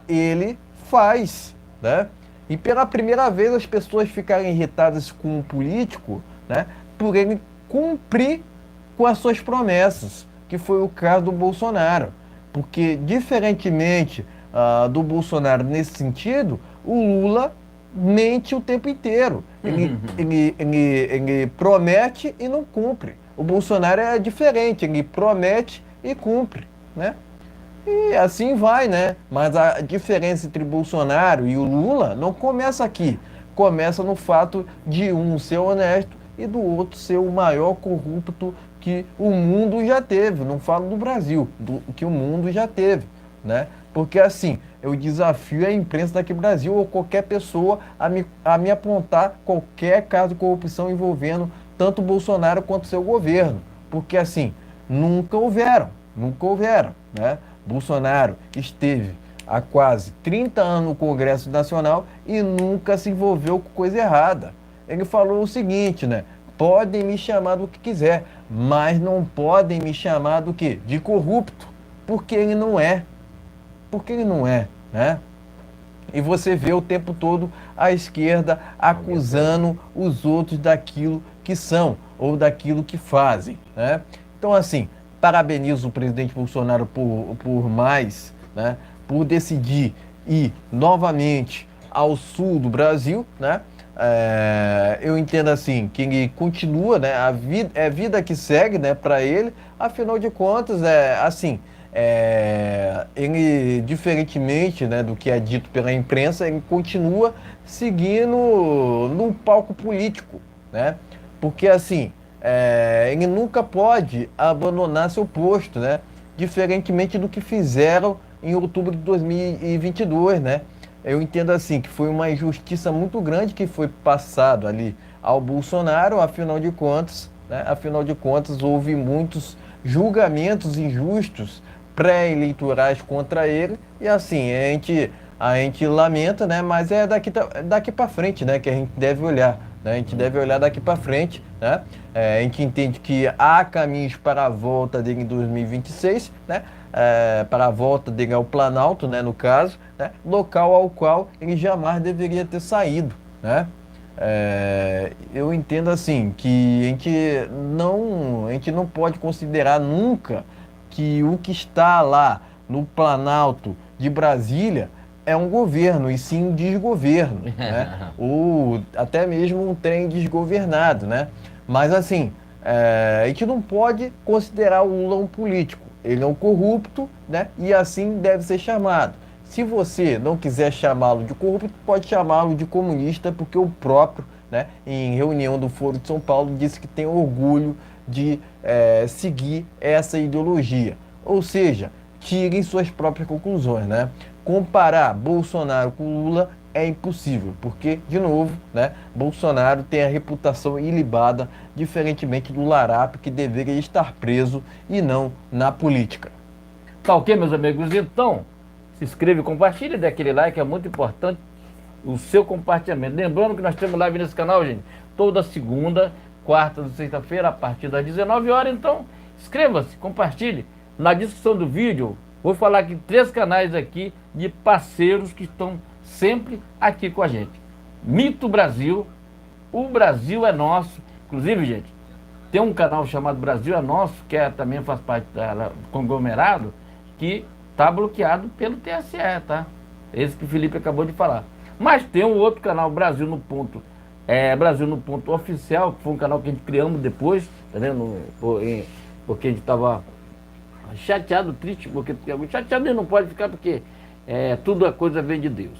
ele faz, né? E pela primeira vez as pessoas ficarem irritadas com o político, né? Por ele cumprir com as suas promessas, que foi o caso do Bolsonaro. Porque, diferentemente do Bolsonaro nesse sentido, o Lula mente o tempo inteiro. Ele promete e não cumpre. O Bolsonaro é diferente, ele promete e cumpre, né? E assim vai, né? Mas a diferença entre Bolsonaro e o Lula não começa aqui. Começa no fato de um ser honesto e do outro ser o maior corrupto que o mundo já teve. Não falo do Brasil, que o mundo já teve, né? Porque assim, eu desafio a imprensa daqui do Brasil ou qualquer pessoa a me apontar qualquer caso de corrupção envolvendo tanto o Bolsonaro quanto o seu governo. Porque assim, nunca houveram, né? Bolsonaro esteve há quase 30 anos no Congresso Nacional e nunca se envolveu com coisa errada. Ele falou o seguinte, né? Podem me chamar do que quiser, mas não podem me chamar do quê? De corrupto, porque ele não é. Porque ele não é, né? E você vê o tempo todo a esquerda acusando os outros daquilo que são ou daquilo que fazem, né? Então, assim, parabenizo o presidente Bolsonaro por mais, né? Por decidir ir novamente ao sul do Brasil, né? Eu entendo assim que ele continua, né? É vida que segue, né? Para ele, afinal de contas, ele, diferentemente, né, do que é dito pela imprensa, ele continua seguindo no palco político, né? Porque assim, ele nunca pode abandonar seu posto, né? diferentemente do que fizeram em outubro de 2022, né? Eu entendo assim que foi uma injustiça muito grande que foi passado ali ao Bolsonaro, afinal de contas, né? Afinal de contas, houve muitos julgamentos injustos pré-eleitorais contra ele e assim, a gente lamenta, né? Mas é daqui para frente, né? Que a gente deve olhar, né? A gente deve olhar daqui para frente, né? A gente entende que há caminhos para a volta dele em 2026, né? Para a volta dele ao Planalto, né? No caso, né? Local ao qual ele jamais deveria ter saído, né? Eu entendo assim que a gente não pode considerar nunca que o que está lá no Planalto de Brasília é um governo, e sim um desgoverno, né? Ou até mesmo um trem desgovernado, né? Mas assim, a gente não pode considerar o Lula um político. Ele é um corrupto, né? E assim deve ser chamado. Se você não quiser chamá-lo de corrupto, pode chamá-lo de comunista, porque o próprio, né, em reunião do Foro de São Paulo, disse que tem orgulho de seguir essa ideologia. Ou seja, tirem suas próprias conclusões, né? Comparar Bolsonaro com Lula é impossível, porque, de novo, né, Bolsonaro tem a reputação ilibada, diferentemente do Larápio, que deveria estar preso e não na política. Tá ok, meus amigos? Então, se inscreva e compartilhe, dê aquele like, é muito importante o seu compartilhamento. Lembrando que nós temos live nesse canal, gente, toda segunda, quarta e sexta-feira, a partir das 19 horas. Então, inscreva-se, compartilhe. Na descrição do vídeo, vou falar aqui 3 canais aqui de parceiros que estão sempre aqui com a gente. Mito Brasil, o Brasil é nosso. Inclusive, gente, tem um canal chamado Brasil é Nosso, que também faz parte do conglomerado, que está bloqueado pelo TSE, tá? Esse que o Felipe acabou de falar. Mas tem um outro canal, Brasil no Ponto, Brasil no Ponto Oficial, que foi um canal que a gente criamos depois, tá vendo? Porque a gente estava chateado, triste, porque chateado ele não pode ficar, porque tudo a coisa vem de Deus.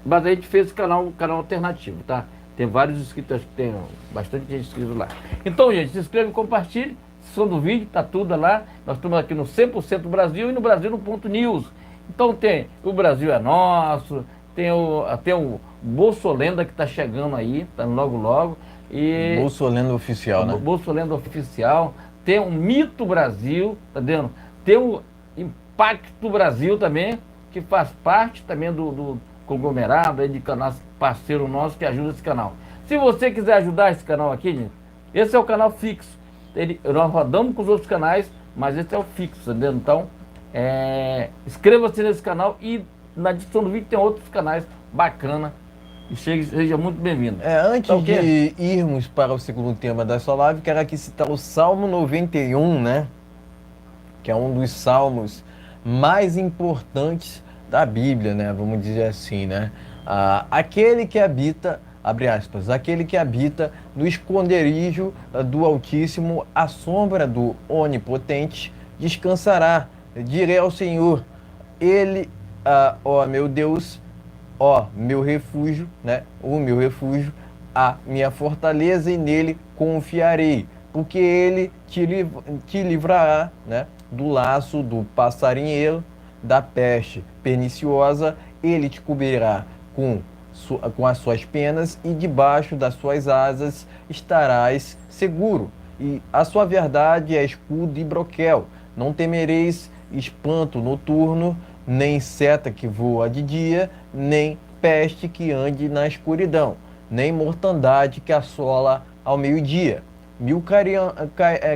Mas a gente fez esse canal, um canal alternativo, tá? Tem vários inscritos, acho que tem bastante gente inscrito lá. Então, gente, se inscreve e compartilhe. Descrição do vídeo, tá tudo lá. Nós estamos aqui no 100% Brasil e no Brasil no Ponto News. Então tem o Brasil é Nosso, tem o Bolsolenda que está chegando aí, tá logo logo. E Bolsolenda Oficial, né? Bolsolenda Oficial. Tem o Mito Brasil, tá vendo? Tem o Impacto Brasil também, que faz parte também do conglomerado, aí de canal parceiro nosso que ajuda esse canal. Se você quiser ajudar esse canal aqui, gente, esse é o canal fixo. Nós rodamos com os outros canais, mas esse é o fixo, tá vendo? Então, inscreva-se nesse canal e na descrição do vídeo tem outros canais bacana. E seja muito bem-vindo. Antes então, de irmos para o segundo tema da sua live, quero aqui citar o Salmo 91, né? Que é um dos salmos mais importantes da Bíblia, né? Vamos dizer assim, né? Aquele que habita, abre aspas, aquele que habita no esconderijo do Altíssimo, à sombra do Onipotente, descansará. Direi ao Senhor, Ele, ó meu Deus, ó meu refúgio, né? O meu refúgio, a minha fortaleza, e nele confiarei, porque Ele te livrará, né? Do laço do passarinheiro, da peste perniciosa. Ele te cobrirá com as suas penas, e debaixo das suas asas estarás seguro. E a sua verdade é escudo e broquel. Não temereis espanto noturno, nem seta que voa de dia, nem peste que ande na escuridão, nem mortandade que assola ao meio-dia. 1000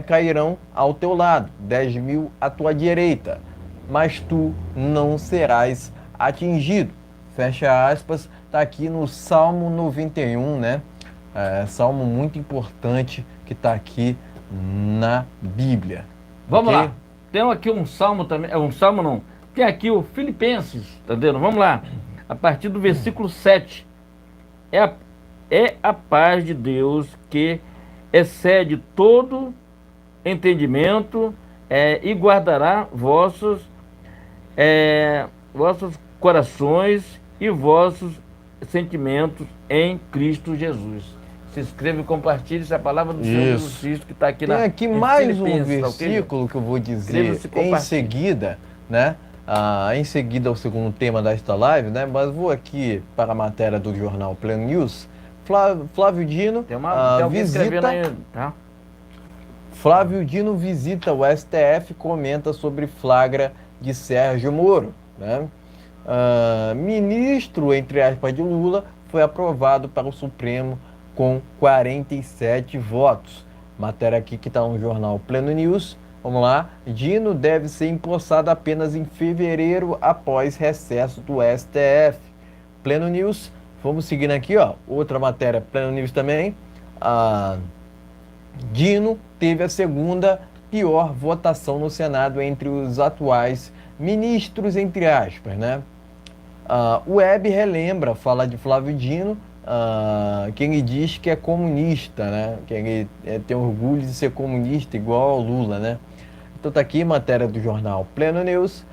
cairão ao teu lado, 10.000 à tua direita, mas tu não serás atingido. Fecha aspas, está aqui no Salmo 91, né? Salmo muito importante que está aqui na Bíblia. Vamos lá. Tem aqui um salmo também, um salmo não. Tem aqui o Filipenses, tá vendo? Vamos lá. A partir do versículo 7. É a paz de Deus que excede todo entendimento, e guardará vossos corações e vossos sentimentos em Cristo Jesus. se inscreva e compartilhe. Essa é a palavra do Senhor Jesus Cristo que está aqui Tem na aqui em mais um Filipenses, tá ok? versículo que eu vou dizer Inscreva-se e em compartilhe. seguida, né? Em seguida o segundo tema desta live, né? Mas vou aqui para a matéria do jornal Pleno News. Flávio Dino Tem alguém escrevendo aí, tá? Flávio Dino visita o STF e comenta sobre flagra de Sérgio Moro, né? Ministro, entre aspas, de Lula foi aprovado para o Supremo com 47 votos. Matéria aqui que está no jornal Pleno News. Vamos lá. Dino deve ser empossado apenas em fevereiro após recesso do STF. Pleno News. Vamos seguindo aqui, ó. Outra matéria, Pleno News também. Dino teve a segunda pior votação no Senado entre os atuais ministros, entre aspas, né? O Web relembra, fala de Flávio Dino, que ele diz que é comunista, né? Que ele tem orgulho de ser comunista, igual ao Lula, né? Então tá aqui matéria do jornal Pleno News.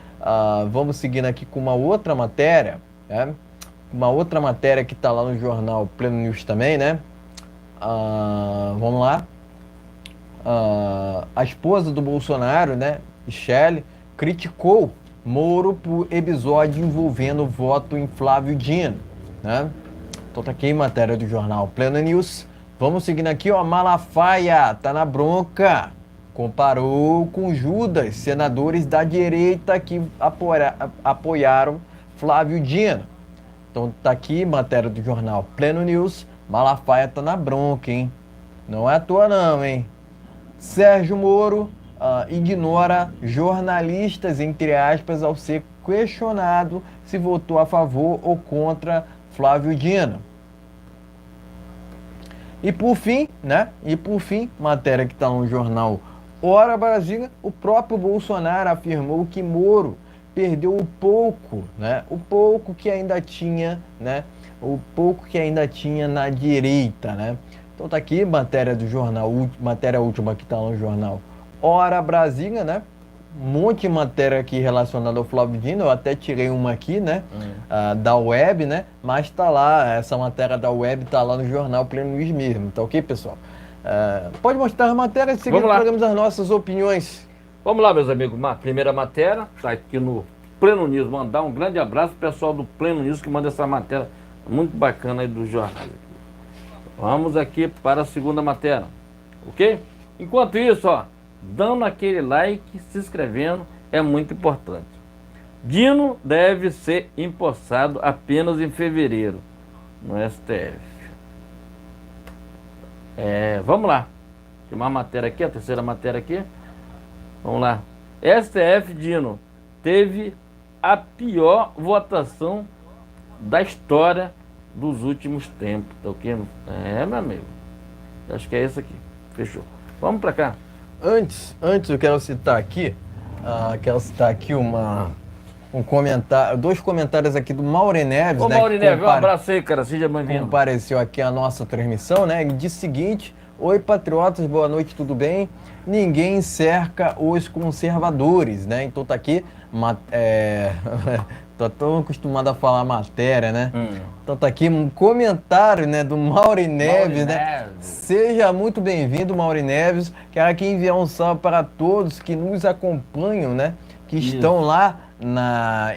Vamos seguindo aqui com uma outra matéria, né? Uma outra matéria que está lá no jornal Pleno News também, né? Vamos lá. A esposa do Bolsonaro, né, Michele, criticou Moro por episódio envolvendo voto em Flávio Dino, né? Então tá aqui matéria do jornal Pleno News. Vamos seguindo aqui, ó. Malafaia tá na bronca. Comparou com Judas, senadores da direita que apoiaram Flávio Dino. Então tá aqui matéria do jornal Pleno News. Malafaia tá na bronca, hein? Não é à toa não, hein? Sérgio Moro ignora jornalistas, entre aspas, ao ser questionado se votou a favor ou contra Flávio Dino. E por fim, né? Matéria que está no jornal Hora Brasília, o próprio Bolsonaro afirmou que Moro perdeu o pouco, né? O pouco que ainda tinha, né? O pouco que ainda tinha na direita, né? Então tá aqui matéria do jornal, matéria última que tá no jornal Hora Brasília, né? Um monte de matéria aqui relacionada ao Flávio Dino, eu até tirei uma aqui, né? Da web, né? Mas tá lá, essa matéria da web tá lá no jornal Pleno News mesmo, tá ok, pessoal? Pode mostrar as matérias, seguindo programas as nossas opiniões. Vamos lá, meus amigos, primeira matéria, tá aqui no Pleno News. Mandar um grande abraço pro pessoal do Pleno News que manda essa matéria muito bacana aí do jornal. Vamos aqui para a segunda matéria, ok? Enquanto isso, ó, dando aquele like, se inscrevendo, é muito importante. Dino deve ser empossado apenas em fevereiro no STF. Vamos lá. Tem uma matéria aqui, a terceira matéria aqui. Vamos lá. STF, Dino, teve a pior votação da história dos últimos tempos, tá ok? Meu amigo. Acho que é esse aqui. Fechou. Vamos pra cá. Antes eu quero citar aqui, um comentário, dois comentários aqui do Mauri Neves, Ô, né? Mauri Neves, um abraço aí, cara. Seja bem-vindo. Compareceu aqui a nossa transmissão, né? Ele disse o seguinte: oi, patriotas, boa noite, tudo bem? Ninguém cerca os conservadores, né? Então tá aqui, tô tão acostumado a falar matéria, né? Então tá aqui um comentário, né, do Mauri Neves, né? Seja muito bem-vindo, Mauri Neves. Quero aqui enviar um salve para todos que nos acompanham, né? Que estão lá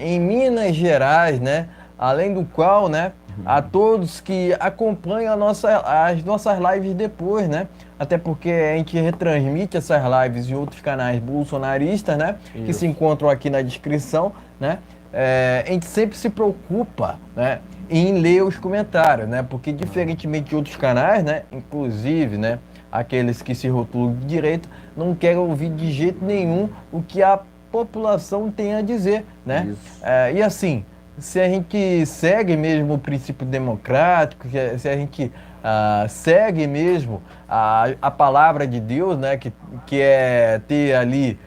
em Minas Gerais, né? Além do qual, né? A todos que acompanham as nossas lives depois, né? Até porque a gente retransmite essas lives em outros canais bolsonaristas, né? Isso. Que se encontram aqui na descrição, né? A gente sempre se preocupa, né, em ler os comentários, né? Porque diferentemente de outros canais, né? Inclusive, né? Aqueles que se rotulam de direita, não querem ouvir de jeito nenhum o que a população tem a dizer, né? E assim, se a gente segue mesmo o princípio democrático, se a gente segue mesmo a palavra de Deus, né? Que é ter ali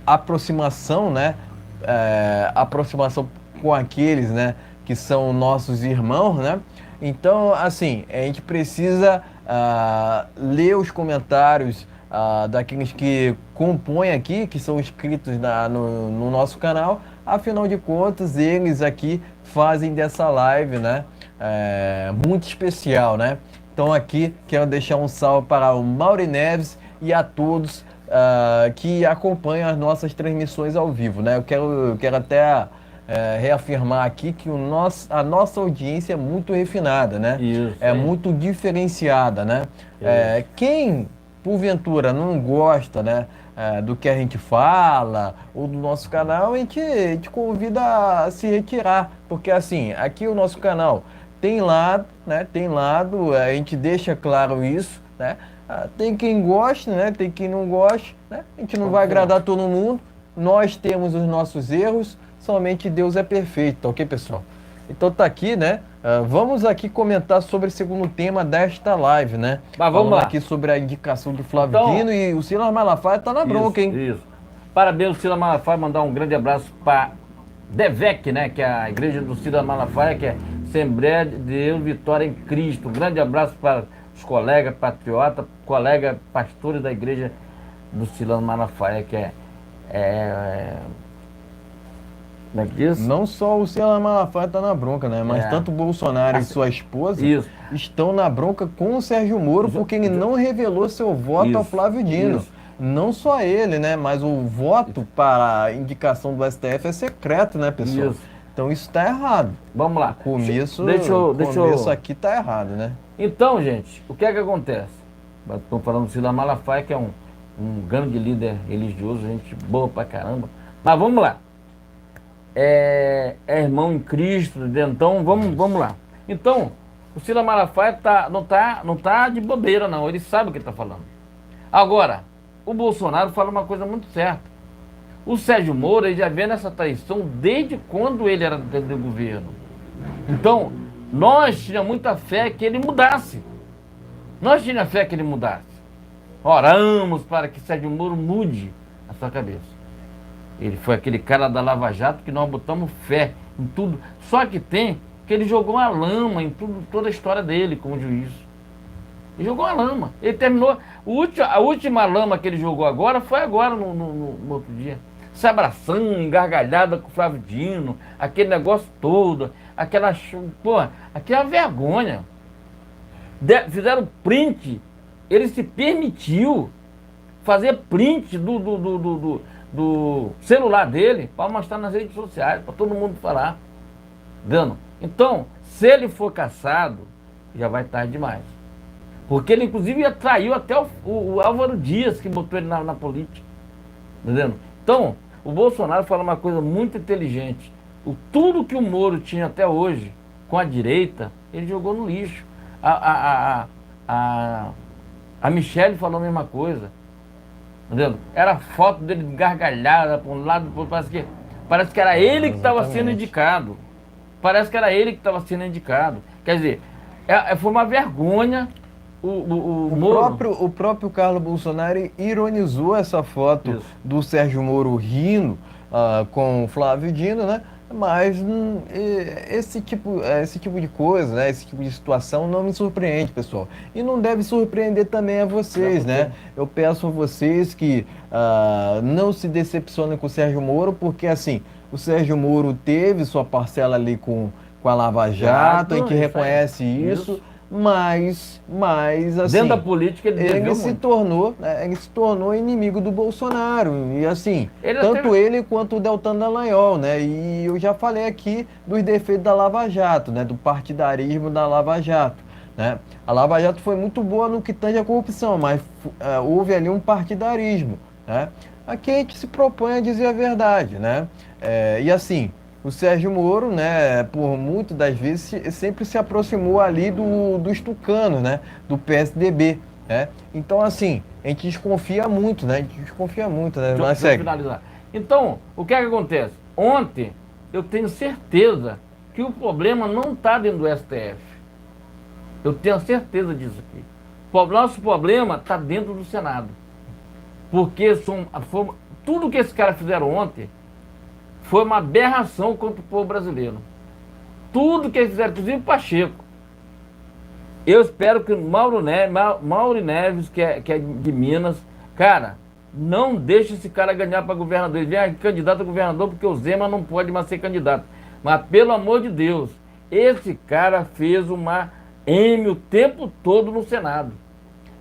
aproximação, né? Aproximação com aqueles, né, que são nossos irmãos, né? Então, assim, a gente precisa ler os comentários daqueles que compõem aqui, que são inscritos no nosso canal. Afinal de contas, eles aqui fazem dessa live, né, muito especial, né? Então aqui quero deixar um salve para o Mauri Neves e a todos que acompanham as nossas transmissões ao vivo, né? Eu quero até reafirmar aqui que a nossa audiência é muito refinada, né? Isso, É muito diferenciada, né? Quem, porventura, não gosta, né, do que a gente fala ou do nosso canal, a gente convida a se retirar, porque assim, aqui o nosso canal tem lado, né? Tem lado, a gente deixa claro isso, né? Tem quem goste, né? Tem quem não goste, né? A gente não vai agradar todo mundo. Nós temos os nossos erros, somente Deus é perfeito, tá ok, pessoal? Então tá aqui, né? Vamos aqui comentar sobre o segundo tema desta live, né? Mas vamos lá. Aqui sobre a indicação do Flávio Dino, e o Silas Malafaia tá na bronca, hein? Isso. Parabéns, Silas Malafaia, mandar um grande abraço para DEVEC, né? Que é a igreja do Silas Malafaia, que é Assembleia de Deus Vitória em Cristo. Um grande abraço para os colegas patriotas, colegas pastores da igreja do Silas Malafaia, que como é que diz? Não só o Silas Malafaia tá na bronca, né? Mas tanto o Bolsonaro e sua esposa estão na bronca com o Sérgio Moro, porque ele não revelou seu voto ao Flávio Dino. Não só ele, né? Mas o voto para a indicação do STF é secreto, né, pessoal? Então isso tá errado. Vamos lá. O começo aqui tá errado, né? Então, gente, o que é que acontece? Estou falando do Silas Malafaia, que é um grande líder religioso, gente boa pra caramba. Mas vamos lá. É irmão em Cristo, então vamos lá. Então, o Silas Malafaia não tá de bobeira, não. Ele sabe o que está falando. Agora, o Bolsonaro fala uma coisa muito certa. O Sérgio Moro, ele já vê nessa traição desde quando ele era do governo. Então, nós tínhamos muita fé que ele mudasse. Nós tínhamos fé que ele mudasse. Oramos para que Sérgio Moro mude a sua cabeça. Ele foi aquele cara da Lava Jato que nós botamos fé em tudo. Só que que ele jogou uma lama em toda a história dele como juiz. Ele jogou uma lama. Ele terminou. A última lama que ele jogou agora foi agora, no outro dia. Se abraçando, engargalhada com o Flávio Dino, aquele negócio todo, aquela vergonha. Fizeram print. Ele se permitiu fazer print do celular dele para mostrar nas redes sociais, para todo mundo falar. Entendeu? Então, se ele for caçado, já vai tarde demais. Porque ele, inclusive, atraiu até o Álvaro Dias, que botou ele na política. Entendeu? Então, o Bolsonaro fala uma coisa muito inteligente. Tudo que o Moro tinha até hoje com a direita, ele jogou no lixo. A Michelle falou a mesma coisa. Entendeu? Era foto dele gargalhada para um lado, para outro. Parece que era ele que estava sendo indicado. Parece que era ele que estava sendo indicado. Quer dizer, foi uma vergonha o Moro. O próprio Carlos Bolsonaro ironizou essa foto do Sérgio Moro rindo com o Flávio Dino, né? Mas esse tipo de coisa, né? Esse tipo de situação não me surpreende, pessoal. E não deve surpreender também a vocês, né? Eu peço a vocês que não se decepcionem com o Sérgio Moro, porque assim, o Sérgio Moro teve sua parcela ali com a Lava Jato, a gente reconhece isso. Mas assim, dentro da política ele se tornou inimigo do Bolsonaro. E assim, ele quanto o Deltan Dallagnol, né? E eu já falei aqui dos defeitos da Lava Jato, né? Do partidarismo da Lava Jato, né? A Lava Jato foi muito boa no que tange a corrupção, mas houve ali um partidarismo, né? Aqui a gente se propõe a dizer a verdade, né? E assim, o Sérgio Moro, né, por muitas das vezes, sempre se aproximou ali dos tucanos, né, do PSDB, né? Então, assim, a gente desconfia muito, né? Deixa eu finalizar. Então, o que é que acontece? Ontem, eu tenho certeza que o problema não está dentro do STF. Eu tenho certeza disso aqui. O nosso problema está dentro do Senado. Porque tudo que esses caras fizeram ontem foi uma aberração contra o povo brasileiro. Tudo que eles fizeram, inclusive o Pacheco. Eu espero que o Mauri Neves, que é de Minas, cara, não deixe esse cara ganhar para governador. Ele vem candidato a governador porque o Zema não pode mais ser candidato. Mas, pelo amor de Deus, Esse cara fez uma M o tempo todo no Senado.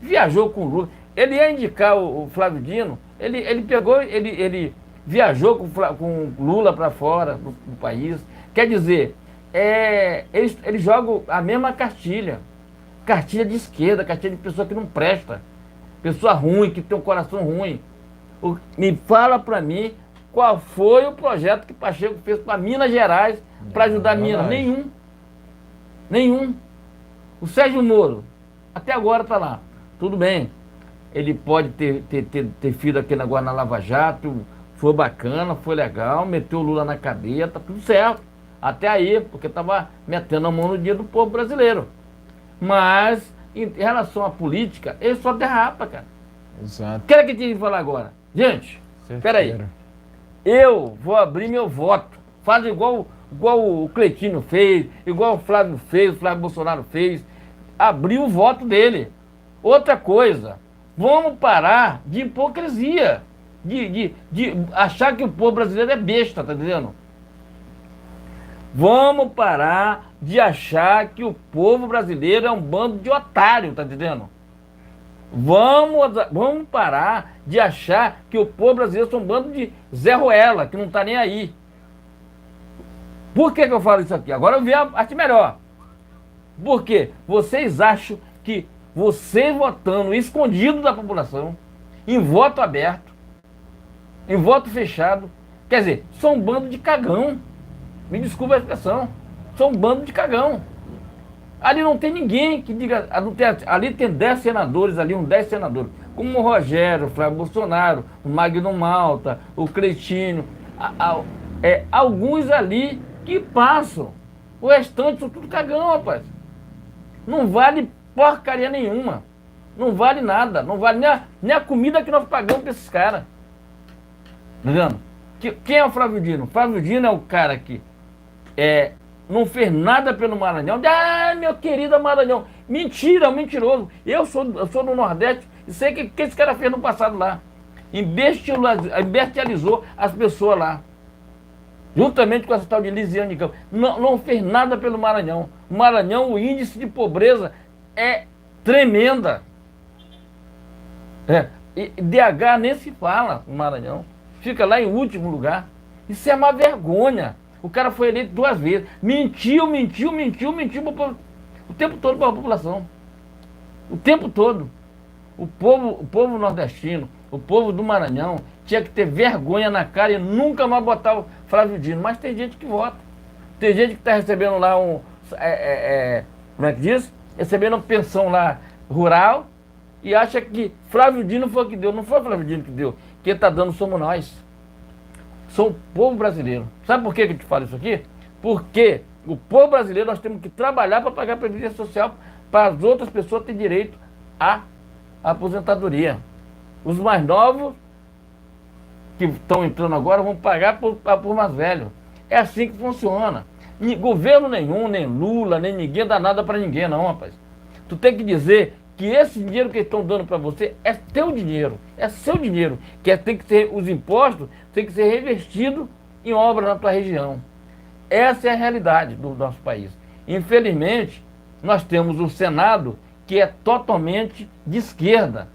Viajou com o Lula. Ele ia indicar o Flávio Dino, ele pegou, ele viajou com Lula para fora do país. Quer dizer, eles jogam a mesma cartilha. Cartilha de esquerda, cartilha de pessoa que não presta. Pessoa ruim, que tem um coração ruim. Me fala para mim qual foi o projeto que Pacheco fez para Minas Gerais para ajudar Minas. Nenhum. O Sérgio Moro, até agora está lá. Tudo bem. Ele pode ter feito aquele negócio na Lava Jato, foi bacana, foi legal, meteu o Lula na cadeia, tá tudo certo. Até aí, porque estava metendo a mão no dia do povo brasileiro. Mas, em relação à política, ele só derrapa, cara. Exato. Quero que tinha que falar agora. Gente, peraí. Eu vou abrir meu voto. Faz igual o Cleitinho fez, igual o Flávio fez, o Flávio Bolsonaro fez. Abriu o voto dele. Outra coisa, vamos parar de hipocrisia. De achar que o povo brasileiro é besta, tá entendendo? Vamos parar de achar que o povo brasileiro é um bando de otário, tá entendendo? Vamos parar de achar que o povo brasileiro é um bando de Zé Ruela, que não tá nem aí. Por que eu falo isso aqui? Agora eu vi a parte melhor. Porque vocês acham que vocês votando escondido da população, em voto aberto, em voto fechado, quer dizer, são um bando de cagão. Me desculpa a expressão. São um bando de cagão. Ali não tem ninguém que diga... Ali tem 10 senadores, ali uns 10 senadores. Como o Rogério, o Flávio Bolsonaro, o Magno Malta, o Cleitinho. Alguns ali que passam. O restante são tudo cagão, rapaz. Não vale porcaria nenhuma. Não vale nada. Não vale nem a comida que nós pagamos para esses caras. Tá vendo? Quem é o Flávio Dino? O Flávio Dino é o cara que não fez nada pelo Maranhão. Ah, meu querido Maranhão. Mentira, mentiroso. Eu sou do Nordeste e sei o que esse cara fez no passado lá. Bestializou as pessoas lá. Juntamente com essa tal de Lisiane Campos. Não fez nada pelo Maranhão. O Maranhão, o índice de pobreza é tremenda. E DH nem se fala no Maranhão. Fica lá em último lugar. Isso é uma vergonha. O cara foi eleito 2 vezes. Mentiu o tempo todo para a população. O tempo todo. O povo nordestino, o povo do Maranhão, tinha que ter vergonha na cara e nunca mais botar o Flávio Dino. Mas tem gente que vota. Tem gente que está recebendo lá como é que diz? Recebendo uma pensão lá rural e acha que Flávio Dino foi o que deu. Não foi o Flávio Dino que deu. Quem está dando somos nós. Sou o povo brasileiro. Sabe por que eu te falo isso aqui? Porque o povo brasileiro nós temos que trabalhar para pagar a previdência social para as outras pessoas terem direito à aposentadoria. Os mais novos que estão entrando agora vão pagar por mais velhos. É assim que funciona. Governo nenhum, nem Lula, nem ninguém dá nada para ninguém não, rapaz. Tu tem que dizer que esse dinheiro que eles estão dando para você é teu dinheiro, é seu dinheiro, tem que ser, os impostos tem que ser revestido em obra na tua região. Essa é a realidade do nosso país. Infelizmente, nós temos o Senado que é totalmente de esquerda.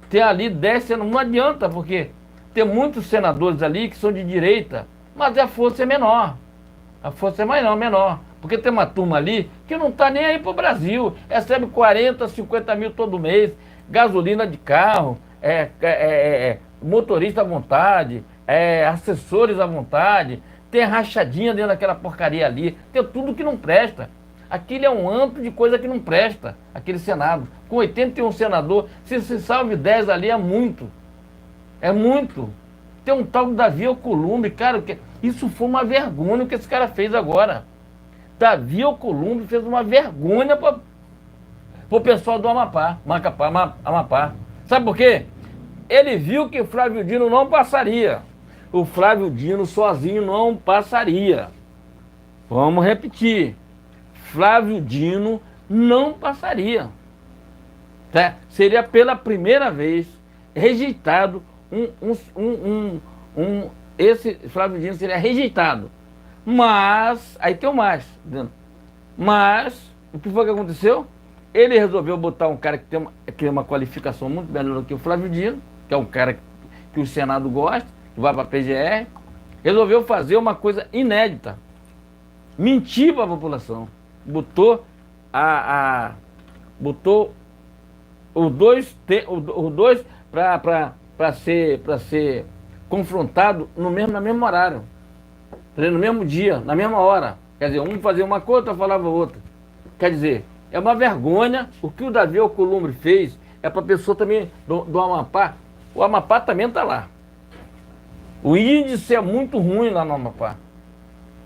Tem ali 10 senadores, não adianta, porque tem muitos senadores ali que são de direita, mas a força é menor. A força é menor. Porque tem uma turma ali que não está nem aí para o Brasil. Recebe 40, 50 mil todo mês, gasolina de carro, motorista à vontade, assessores à vontade, tem rachadinha dentro daquela porcaria ali, tem tudo que não presta. Aquilo é um antro de coisa que não presta, aquele Senado. Com 81 senadores, se salve 10 ali é muito. É muito. Tem um tal do Davi Alcolumbre, cara, isso foi uma vergonha o que esse cara fez agora. Davi Alcolumbre fez uma vergonha para o pessoal do Amapá. Sabe por quê? Ele viu que o Flávio Dino não passaria. O Flávio Dino sozinho não passaria. Vamos repetir. Flávio Dino não passaria. Tá? Seria pela primeira vez rejeitado esse Flávio Dino seria rejeitado. Mas, aí tem o mais. Mas, o que foi que aconteceu? Ele resolveu botar um cara que tem uma qualificação muito melhor do que o Flávio Dino, que é um cara que o Senado gosta, que vai para a PGR, resolveu fazer uma coisa inédita. Mentir para a população. Botou os dois para ser confrontado na mesmo horário. No mesmo dia, na mesma hora. Quer dizer, um fazia uma coisa, outro falava outra. Quer dizer, é uma vergonha. O que o Davi Alcolumbre fez é para a pessoa também do Amapá. O Amapá também está lá. O índice é muito ruim lá no Amapá.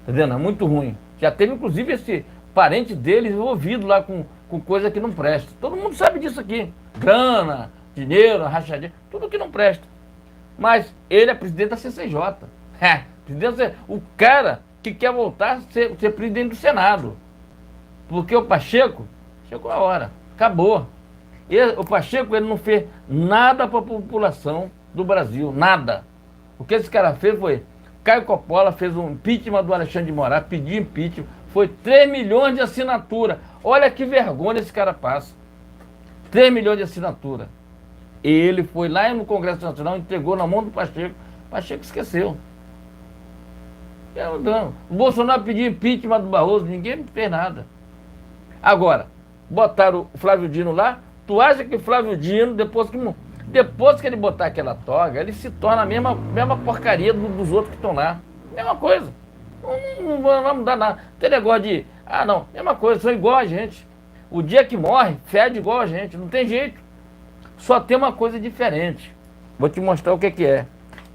Tá vendo? É muito ruim. Já teve, inclusive, esse parente dele envolvido lá com coisa que não presta. Todo mundo sabe disso aqui. Grana, dinheiro, rachadinha, tudo que não presta. Mas ele é presidente da CCJ. O cara que quer voltar a ser presidente do Senado. Porque o Pacheco chegou a hora. Acabou. O Pacheco ele não fez nada para a população do Brasil. Nada. O que esse cara fez foi... Caio Coppola fez um impeachment do Alexandre de Moraes, pediu impeachment, foi 3 milhões de assinatura. Olha que vergonha esse cara passa. 3 milhões de assinatura. Ele foi lá no Congresso Nacional, entregou na mão do Pacheco. O Pacheco esqueceu. O Bolsonaro pediu impeachment do Barroso, ninguém fez nada. Agora, botaram o Flávio Dino lá. Tu acha que o Flávio Dino, depois que ele botar aquela toga, ele se torna a mesma porcaria dos outros que estão lá. Mesma coisa. Não vai mudar nada. Tem negócio de... não. Mesma coisa, são igual a gente. O dia que morre, fede igual a gente. Não tem jeito. Só tem uma coisa diferente. Vou te mostrar o que é.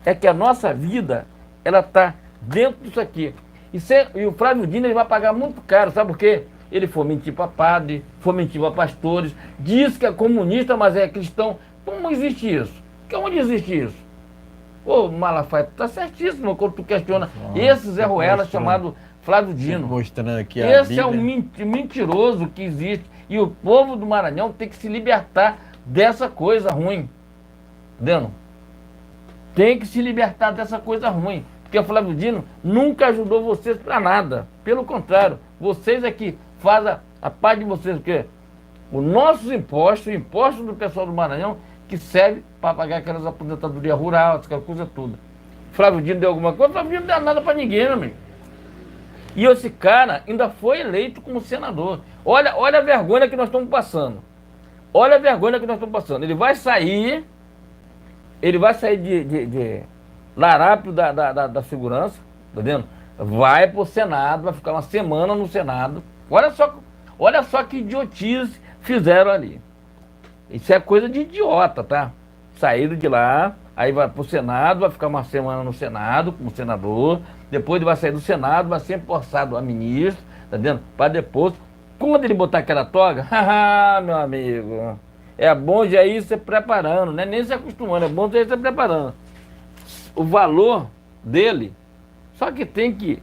É que a nossa vida, ela está dentro disso aqui. E o Flávio Dino ele vai pagar muito caro. Sabe por quê? Ele foi mentir para padre, foi mentir para pastores. Diz que é comunista, mas é cristão. Como existe isso? Onde existe isso? Ô, Malafaia, tu tá certíssimo quando tu questiona esse Zé Ruela chamado Flávio Dino. Mostrando aqui esse é um mentiroso que existe. E o povo do Maranhão tem que se libertar dessa coisa ruim. Entendeu? Tem que se libertar dessa coisa ruim. Porque o Flávio Dino nunca ajudou vocês para nada. Pelo contrário, vocês é que fazem a parte de vocês. Porque os nossos impostos, o imposto do pessoal do Maranhão, que serve para pagar aquelas aposentadorias rurais, aquela coisa toda. Flávio Dino deu alguma coisa? Flávio Dino não deu nada para ninguém, meu amigo. E esse cara ainda foi eleito como senador. Olha a vergonha que nós estamos passando. Olha a vergonha que nós estamos passando. Ele vai sair de larápio da segurança, tá vendo? Vai pro Senado, vai ficar uma semana no Senado. Olha só que idiotice fizeram ali. Isso é coisa de idiota, tá? Saíram de lá, aí vai pro Senado, vai ficar uma semana no Senado como senador, depois ele vai sair do Senado, vai ser empossado a ministro, tá vendo? Para depois, quando ele botar aquela toga, meu amigo, é bom já ir se preparando, né? Nem se acostumando, é bom já ir se preparando. O valor dele, só que tem que...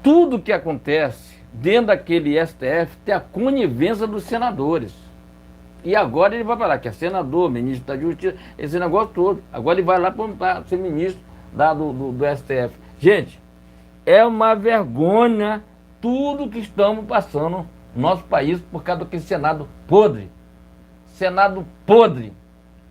Tudo que acontece dentro daquele STF tem a conivência dos senadores. E agora ele vai falar que é senador, ministro da Justiça, esse negócio todo. Agora ele vai lá para ser ministro do STF. Gente, é uma vergonha tudo que estamos passando no nosso país por causa daquele Senado podre. Senado podre.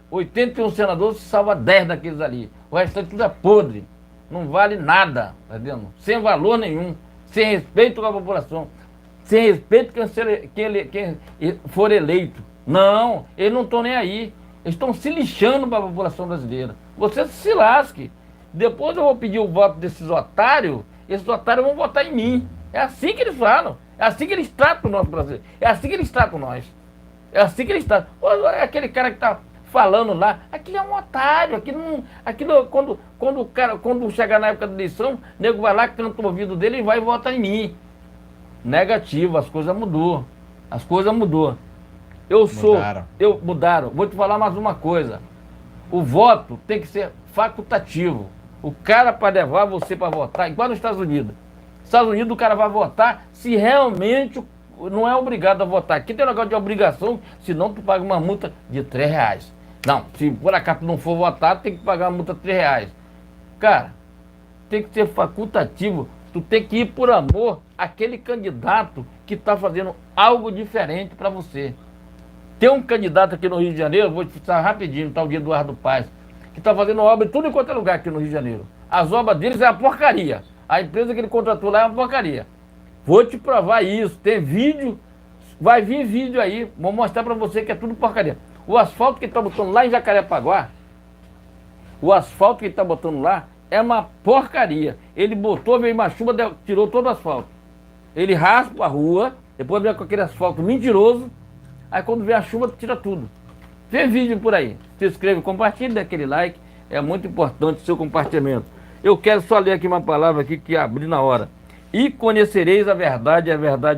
81 senadores, se salva 10 daqueles ali. O restante tudo é podre. Não vale nada, tá vendo? Sem valor nenhum. Sem respeito com a população. Sem respeito com quem for eleito. Não, eles não estão nem aí. Eles estão se lixando para a população brasileira. Você se lasque. Depois eu vou pedir o voto desses otários. Esses otários vão votar em mim. É assim que eles falam. É assim que eles tratam o nosso Brasil. É assim que eles tratam nós. É assim que eles tratam. É aquele cara que está falando lá. Aquilo é um otário. Aquilo quando chegar na época da eleição, o nego vai lá, canta o ouvido dele e vai votar em mim. Negativo. As coisas mudou. As coisas mudou. Mudaram. Vou te falar mais uma coisa. O voto tem que ser facultativo. O cara para levar você para votar, igual nos Estados Unidos. Nos Estados Unidos o cara vai votar se realmente não é obrigado a votar. Aqui tem um negócio de obrigação, senão tu paga uma multa de R$3. Não, se por acaso tu não for votar, tem que pagar uma multa de R$3. Cara, tem que ser facultativo. Tu tem que ir por amor àquele candidato que está fazendo algo diferente para você. Tem um candidato aqui no Rio de Janeiro, vou te citar rapidinho, tá o dia Eduardo Paes, que está fazendo obra em tudo enquanto é lugar aqui no Rio de Janeiro. As obras deles é uma porcaria. A empresa que ele contratou lá é uma porcaria. Vou te provar isso. Tem vídeo, vai vir vídeo aí, vou mostrar para você que é tudo porcaria. O asfalto que ele está botando lá em Jacarepaguá, o asfalto que ele está botando lá é uma porcaria. Ele botou, veio uma chuva, tirou todo o asfalto. Ele raspa a rua, depois vem com aquele asfalto mentiroso, aí quando vem a chuva, tira tudo. Vê vídeo por aí. Se inscreve, compartilha, dá aquele like. É muito importante o seu compartilhamento. Eu quero só ler aqui uma palavra aqui que abri na hora. E conhecereis a verdade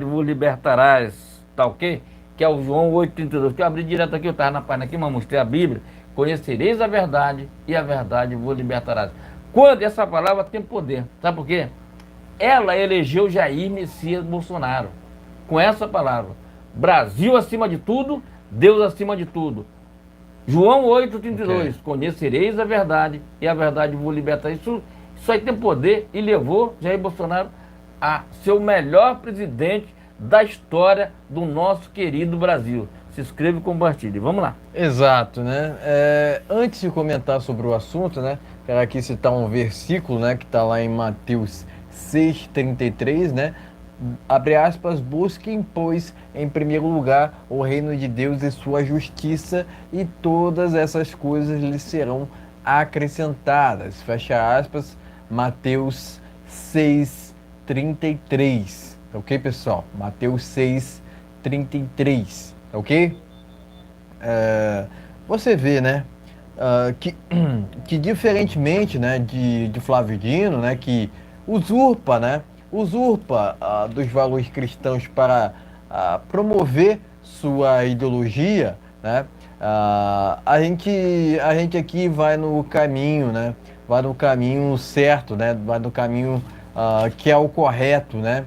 vos libertarás. Tá ok? Que é o João 8,32. Que eu abri direto aqui, eu estava na página aqui, mas mostrei a Bíblia. Conhecereis a verdade e a verdade vos libertarás. Quando essa palavra tem poder. Sabe por quê? Ela elegeu Jair Messias Bolsonaro. Com essa palavra. Brasil acima de tudo, Deus acima de tudo. João 8,32. Okay. Conhecereis a verdade e a verdade vos libertará. Isso aí tem poder e levou Jair Bolsonaro a ser o melhor presidente da história do nosso querido Brasil. Se inscreva e compartilhe. Vamos lá. Exato, né? Antes de comentar sobre o assunto, né? Quero aqui citar um versículo, né? Que está lá em Mateus 6,33, né? Abre aspas, busquem, pois, em primeiro lugar o reino de Deus e sua justiça, e todas essas coisas lhes serão acrescentadas. Fecha aspas, Mateus 6,33. Ok, pessoal? Mateus 6,33. Ok? Você vê, né? Que diferentemente, né, de Flávio Dino, né, que usurpa, né? Dos valores cristãos para promover sua ideologia, né? A gente aqui vai no caminho, né? Vai no caminho certo, né? Vai no caminho que é o correto, né?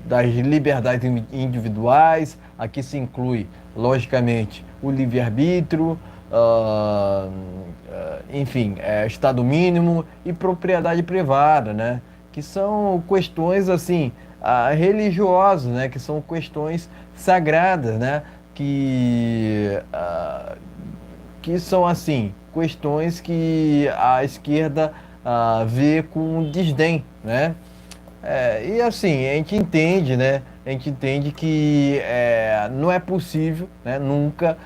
Das liberdades individuais. Aqui se inclui, logicamente, o livre-arbítrio, enfim, Estado mínimo e propriedade privada, né? Que são questões assim religiosas, né? Que são questões sagradas, né? Que são assim questões que a esquerda vê com desdém, né? E assim a gente entende, né? A gente entende que não é possível, né? Nunca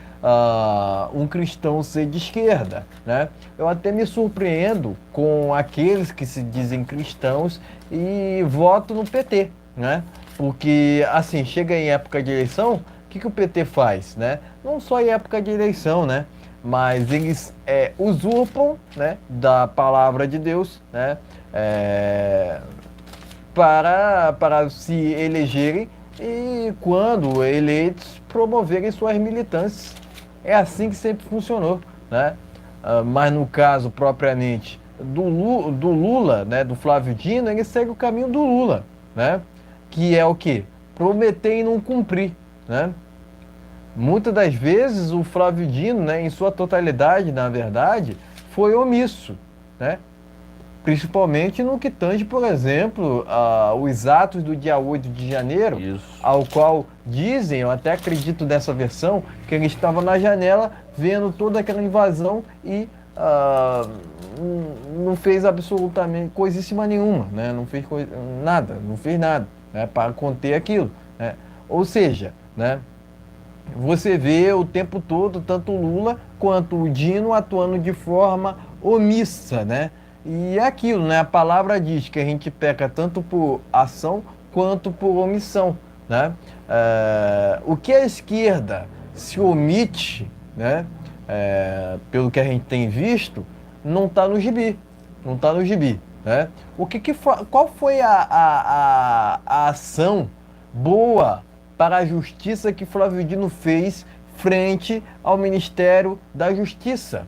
um cristão ser de esquerda, né? Eu até me surpreendo com aqueles que se dizem cristãos e votam no PT, né? Porque, assim, chega em época de eleição, o que o PT faz, né? Não só em época de eleição, né? Mas eles usurpam, né, da palavra de Deus, né? Para se elegerem e, quando eleitos, promoverem suas militâncias. É assim que sempre funcionou, né? Mas no caso propriamente do Lula, né, do Flávio Dino, ele segue o caminho do Lula, né? Que é o quê? Prometer e não cumprir, né? Muitas das vezes o Flávio Dino, né, em sua totalidade, na verdade, foi omisso, né? Principalmente no que tange, por exemplo, os atos do dia 8 de janeiro, Isso. Ao qual dizem, eu até acredito nessa versão, que ele estava na janela vendo toda aquela invasão e não fez absolutamente coisíssima nenhuma, né? Não fez nada, né, para conter aquilo, né? Ou seja, né, você vê o tempo todo tanto o Lula quanto o Dino atuando de forma omissa, né? E é aquilo, né? A palavra diz que a gente peca tanto por ação quanto por omissão, né? O que a esquerda se omite, né? Pelo que a gente tem visto, não está no gibi, né? Qual foi a ação boa para a justiça que Flávio Dino fez frente ao Ministério da Justiça,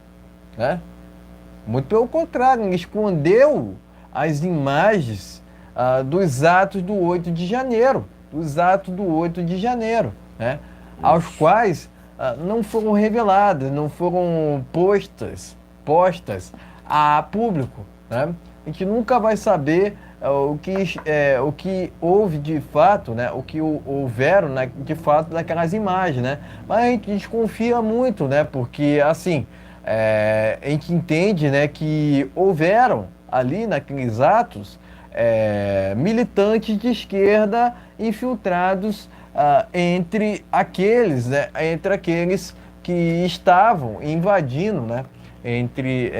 né? Muito pelo contrário, ele escondeu as imagens dos atos do 8 de janeiro, né? Aos quais não foram reveladas, não foram postas a público, né? A gente nunca vai saber o que houve de fato, né? O que houveram, né, de fato naquelas imagens, né? Mas a gente desconfia muito, né? Porque, assim, a gente entende, né, que houveram ali naqueles atos militantes de esquerda infiltrados entre aqueles que estavam invadindo, né? Entre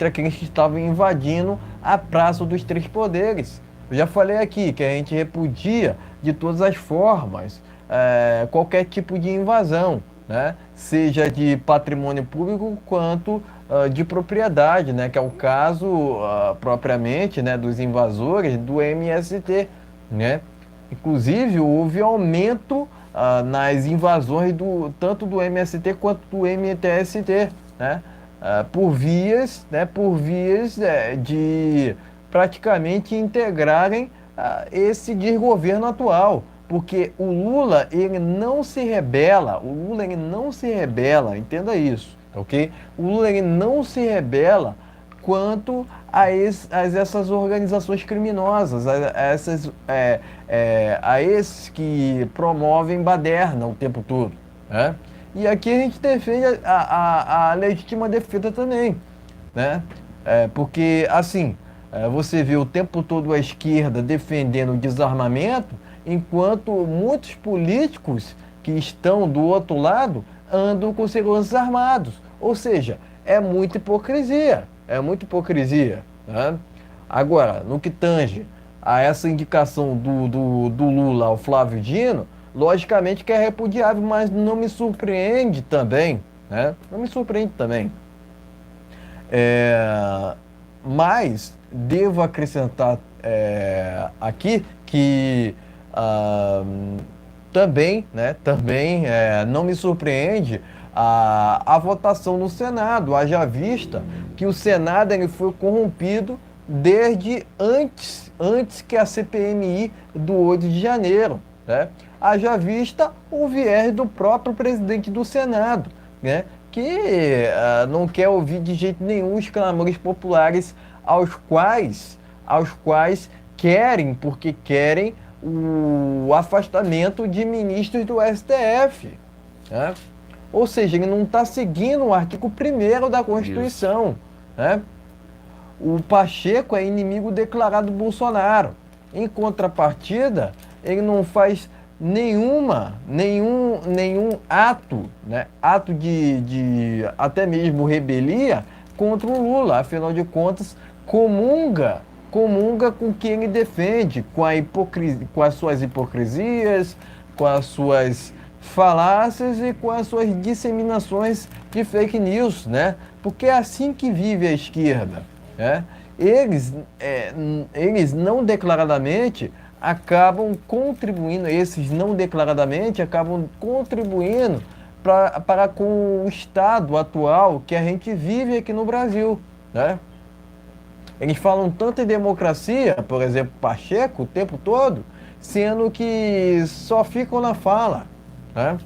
aqueles que estavam invadindo a Praça dos Três Poderes. Eu já falei aqui que a gente repudia de todas as formas qualquer tipo de invasão, né? Seja de patrimônio público quanto de propriedade, né? Que é o caso propriamente, né, dos invasores do MST, né? Inclusive houve aumento nas invasões tanto do MST quanto do MTST, né? Por vias de praticamente integrarem esse desgoverno atual. Porque o Lula, ele não se rebela, entenda isso, ok? O Lula, ele não se rebela quanto a essas organizações criminosas, a esses que promovem baderna o tempo todo, né? E aqui a gente defende a legítima defesa também, né? Porque, assim, você vê o tempo todo a esquerda defendendo o desarmamento, enquanto muitos políticos que estão do outro lado andam com seguranças armados. Ou seja, é muita hipocrisia, né? Agora, no que tange a essa indicação do Lula ao Flávio Dino, logicamente que é repudiável, mas não me surpreende também, né? Não me surpreende também. Mas devo acrescentar aqui que também não me surpreende a votação no Senado, haja vista que o Senado ele foi corrompido desde antes que a CPMI do 8 de janeiro, né? Haja vista o viés do próprio presidente do Senado, né? Que não quer ouvir de jeito nenhum os clamores populares aos quais querem, porque querem o afastamento de ministros do STF, né? Ou seja, ele não está seguindo o artigo 1º da Constituição, né? O Pacheco é inimigo declarado do Bolsonaro. Em contrapartida, ele não faz nenhum ato, né? Ato de até mesmo rebelia contra o Lula. Afinal de contas, comunga com quem ele defende, com as suas hipocrisias, com as suas falácias e com as suas disseminações de fake news, né? Porque é assim que vive a esquerda, né? Eles não declaradamente acabam contribuindo, para com o estado atual que a gente vive aqui no Brasil, né? Eles falam tanto em democracia, por exemplo, Pacheco, o tempo todo, sendo que só ficam na fala, né?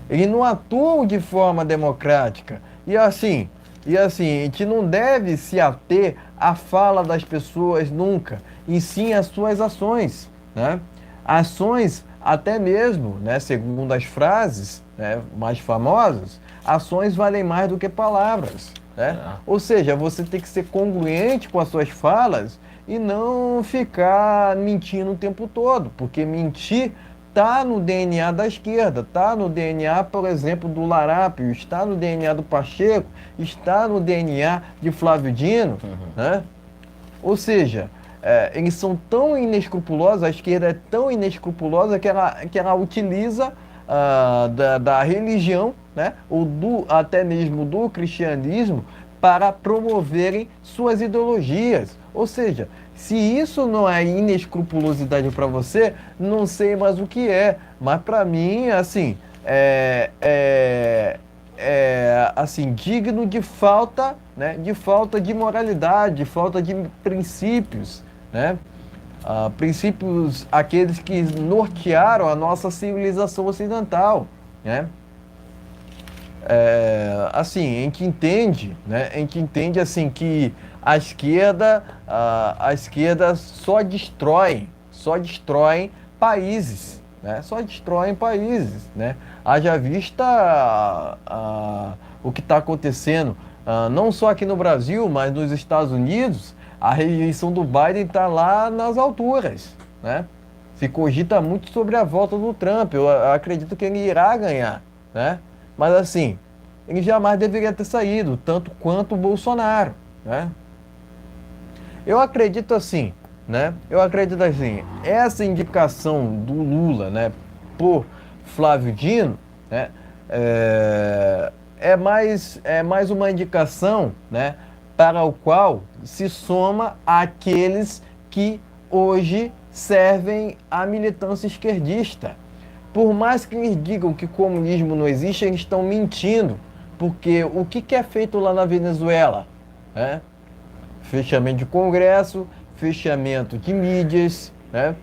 Eles não atuam de forma democrática. E assim, a gente não deve se ater à fala das pessoas nunca, e sim às suas ações, né? Ações, até mesmo, né, segundo as frases, né, mais famosas, ações valem mais do que palavras, né? Ou seja, você tem que ser congruente com as suas falas e não ficar mentindo o tempo todo, porque mentir está no DNA da esquerda, está no DNA, por exemplo, do Larápio, está no DNA do Pacheco, está no DNA de Flávio Dino, né? Ou seja, eles são tão inescrupulosos, a esquerda é tão inescrupulosa que ela utiliza da religião, né? Ou até mesmo do cristianismo para promoverem suas ideologias. Ou seja, se isso não é inescrupulosidade para você, não sei mais o que é. Mas para mim, assim, assim, digno de falta, né? De falta de moralidade, de falta de princípios, né? Princípios aqueles que nortearam a nossa civilização ocidental, né? assim, a gente entende, né? A gente entende assim que a esquerda só destrói países, né? Só destroem países, né? Haja vista o que está acontecendo, não só aqui no Brasil, mas nos Estados Unidos. A reeleição do Biden está lá nas alturas, né? Se cogita muito sobre a volta do Trump. Eu acredito que ele irá ganhar, né? Mas assim, ele jamais deveria ter saído, tanto quanto o Bolsonaro, né? Eu acredito assim, né? Eu acredito assim, essa indicação do Lula, né, por Flávio Dino, né, é mais uma indicação, né, para o qual se soma aqueles que hoje servem à militância esquerdista. Por mais que eles digam que comunismo não existe, eles estão mentindo, porque o que é feito lá na Venezuela? Né? Fechamento de congresso, fechamento de mídias, né?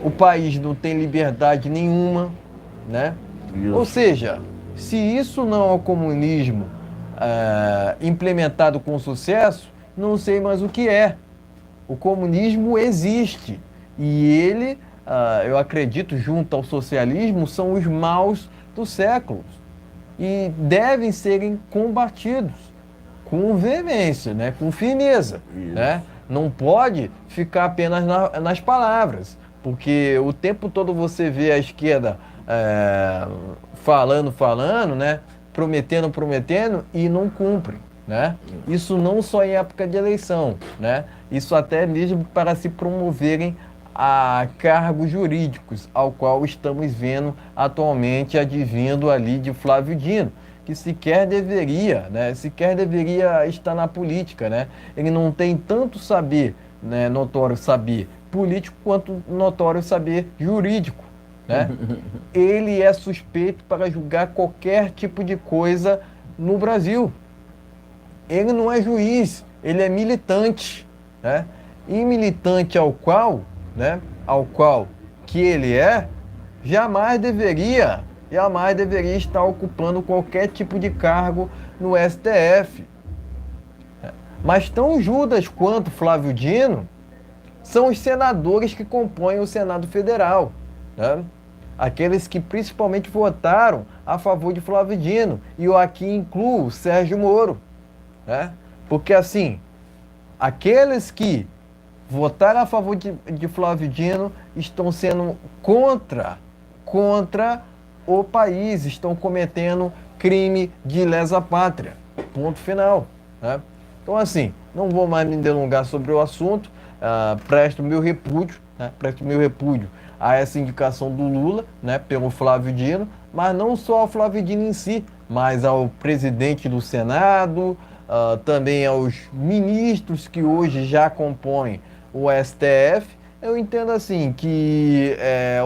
O país não tem liberdade nenhuma, né? Ou seja, se isso não é o comunismo implementado com sucesso, não sei mais o que é. O comunismo existe e ele, eu acredito, junto ao socialismo, são os maus dos séculos e devem serem combatidos com veemência, né? Com firmeza, né? Não pode ficar apenas nas palavras, porque o tempo todo você vê a esquerda falando, né? Prometendo e não cumpre, né? Isso não só em época de eleição, né? Isso até mesmo para se promoverem a cargos jurídicos, ao qual estamos vendo atualmente advindo ali de Flávio Dino, que sequer deveria, né? Sequer deveria estar na política, né? Ele não tem tanto saber, né? Notório saber político quanto notório saber jurídico, né? Ele é suspeito para julgar qualquer tipo de coisa no Brasil. Ele não é juiz, ele é militante, né? E militante ao qual que ele jamais deveria estar ocupando qualquer tipo de cargo no STF. Mas tão Judas quanto Flávio Dino são os senadores que compõem o Senado Federal, né? Aqueles que principalmente votaram a favor de Flávio Dino, e eu aqui incluo Sérgio Moro, né? Porque assim, aqueles que votaram a favor de Flávio Dino estão sendo contra o país, estão cometendo crime de lesa pátria, ponto final, né? Então assim, não vou mais me delongar sobre o assunto, presto meu repúdio, né? Presto meu repúdio a essa indicação do Lula, né, pelo Flávio Dino, mas não só ao Flávio Dino em si, mas ao presidente do Senado, também aos ministros que hoje já compõem o STF. Eu entendo assim que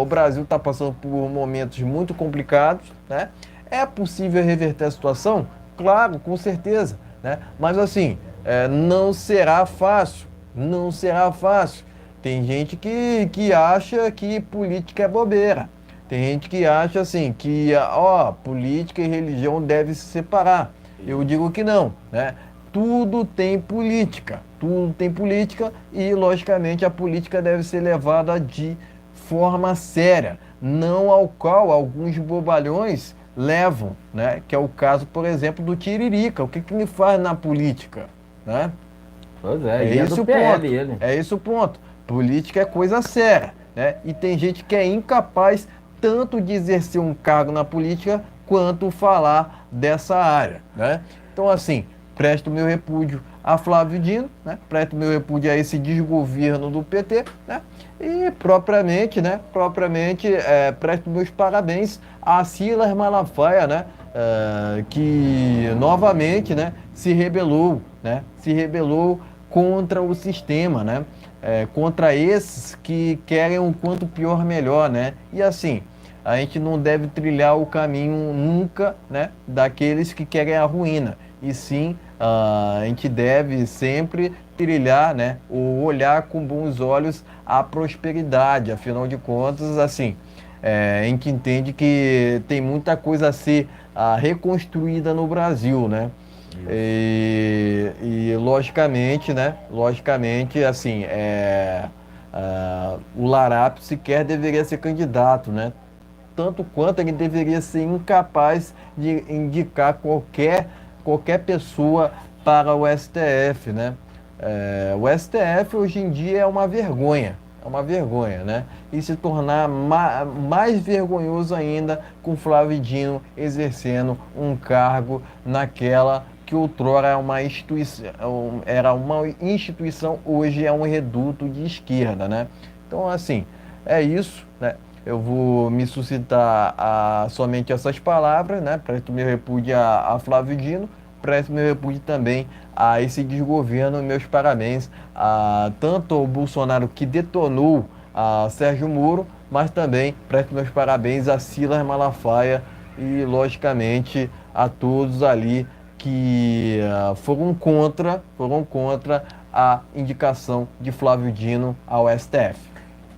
o Brasil está passando por momentos muito complicados, né? É possível reverter a situação? Claro, com certeza, né? Mas assim, não será fácil, não será fácil. Tem gente que acha que política é bobeira. Tem gente que acha assim que política e religião devem se separar. Eu digo que não, né? Tudo tem política e, logicamente, a política deve ser levada de forma séria, não ao qual alguns bobalhões levam, né? Que é o caso, por exemplo, do Tiririca. O que ele faz na política, né? Pois é esse o ponto. É esse o ponto. Política é coisa séria, né? E tem gente que é incapaz tanto de exercer um cargo na política quanto falar dessa área, né? Então, assim, presto meu repúdio a Flávio Dino, né? Presto meu repúdio a esse desgoverno do PT, né? E propriamente, presto meus parabéns a Silas Malafaia, né? Que novamente, né, se rebelou contra o sistema, né? Contra esses que querem um quanto pior melhor, né? E assim, a gente não deve trilhar o caminho nunca, né, daqueles que querem a ruína, e sim a gente deve sempre trilhar, né, ou olhar com bons olhos a prosperidade. Afinal de contas, assim, em que entende que tem muita coisa a ser reconstruída no Brasil, né? E logicamente, né? Logicamente, assim, o Larápio sequer deveria ser candidato, né? Tanto quanto ele deveria ser incapaz de indicar qualquer pessoa para o STF, né? O STF hoje em dia é uma vergonha, né? E se tornar mais vergonhoso ainda com Flávio Dino exercendo um cargo naquela que outrora era uma instituição, hoje é um reduto de esquerda, né? Então, assim, é isso, né? Eu vou me suscitar somente essas palavras, né? Presto meu repúdio a Flávio Dino, presto meu repúdio também a esse desgoverno. Meus parabéns a tanto ao Bolsonaro que detonou a Sérgio Moro, mas também presto meus parabéns a Silas Malafaia e, logicamente, a todos ali que foram contra a indicação de Flávio Dino ao STF.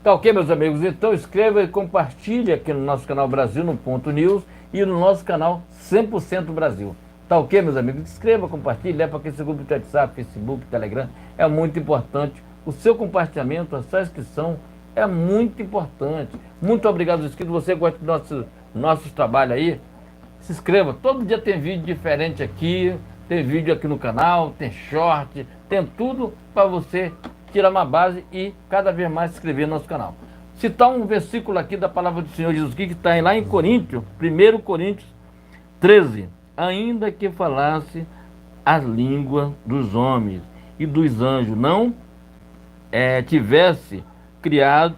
Tá ok, meus amigos? Então escreva e compartilhe aqui no nosso canal Brasil no Ponto News e no nosso canal 100% Brasil. Tá ok, meus amigos? Escreva, compartilhe, leva para esse grupo de WhatsApp, Facebook, Telegram. É muito importante. O seu compartilhamento, a sua inscrição é muito importante. Muito obrigado, inscritos. Você gosta do nossos trabalhos aí? Se inscreva. Todo dia tem vídeo diferente aqui. Tem vídeo aqui no canal, tem short, tem tudo para você tirar uma base e cada vez mais se inscrever no nosso canal. Citar um versículo aqui da palavra do Senhor Jesus Cristo, que está lá em Coríntios, 1 Coríntios 13. Ainda que falasse as línguas dos homens e dos anjos, não tivesse criado,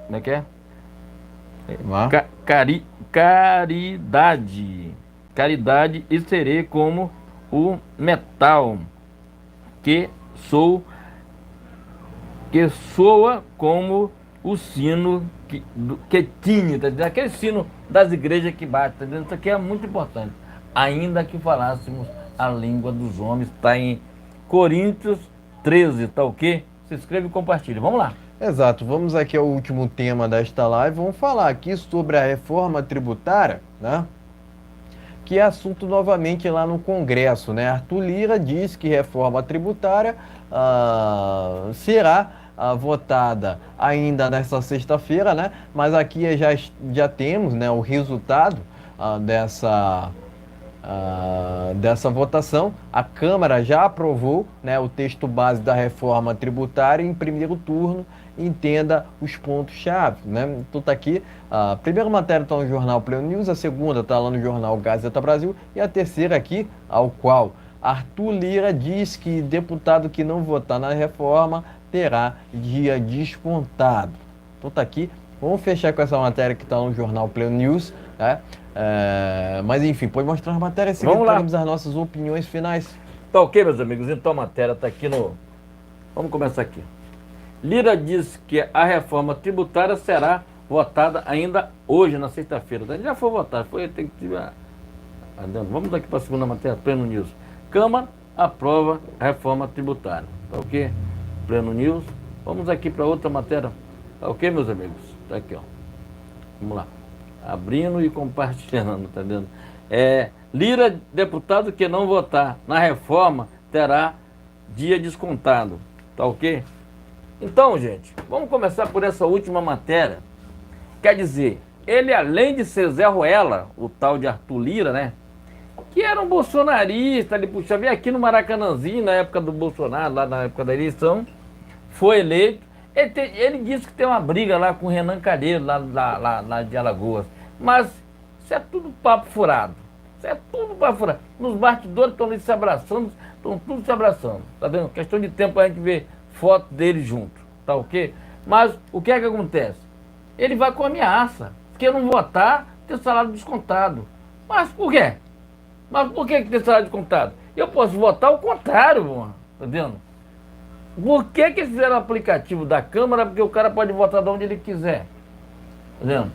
como é que é? Caridade, e serei como o metal que soa como o sino que tinha, tá entendendo? Aquele sino das igrejas que bate, tá entendendo? Isso aqui é muito importante. Ainda que falássemos a língua dos homens, está em Coríntios 13, tá ok? Se inscreve e compartilha. Vamos lá. Exato, vamos aqui ao último tema desta live. Vamos falar aqui sobre a reforma tributária, né? Que é assunto novamente lá no Congresso, né? Arthur Lira diz que reforma tributária será votada ainda nesta sexta-feira, né? Mas aqui já temos, né, o resultado dessa votação. A Câmara já aprovou, né, o texto base da reforma tributária em primeiro turno. Entenda os pontos-chave, né? Então tá aqui, a primeira matéria está no jornal Pleno News, a segunda está lá no jornal Gazeta Brasil e a terceira aqui, ao qual Arthur Lira diz que deputado que não votar na reforma terá dia descontado. Então tá aqui, vamos fechar com essa matéria que está no jornal Pleno News, né? Mas enfim, pode mostrar as matérias seguintes, teremos as nossas opiniões finais. Tá ok, meus amigos? Então a matéria está aqui no... Vamos começar aqui. Lira diz que a reforma tributária será votada ainda hoje, na sexta-feira. Já foi votada, tem que tirar. Vamos aqui para a segunda matéria, Pleno News. Câmara aprova a reforma tributária. Tá ok? Pleno News. Vamos aqui para outra matéria. Tá ok, meus amigos? Tá aqui, ó. Vamos lá. Abrindo e compartilhando, tá vendo? Lira, deputado que não votar na reforma, terá dia descontado. Tá ok? Então, gente, vamos começar por essa última matéria. Quer dizer, ele, além de ser Zé Ruela, o tal de Arthur Lira, né? Que era um bolsonarista, ele veio aqui no Maracanãzinho, na época do Bolsonaro, lá na época da eleição, foi eleito. Ele disse que tem uma briga lá com o Renan Calheiros, lá de Alagoas. Mas isso é tudo papo furado. Isso é tudo papo furado. Nos bastidores estão ali se abraçando, estão tudo se abraçando. Tá vendo? Questão de tempo a gente ver foto dele junto, tá ok? Mas o que é que acontece? Ele vai com ameaça. Se eu não votar, tem salário descontado. Mas por quê? Mas por que tem salário descontado? Eu posso votar o contrário, mano, tá vendo? Por que fizeram o aplicativo da Câmara? Porque o cara pode votar de onde ele quiser, tá vendo?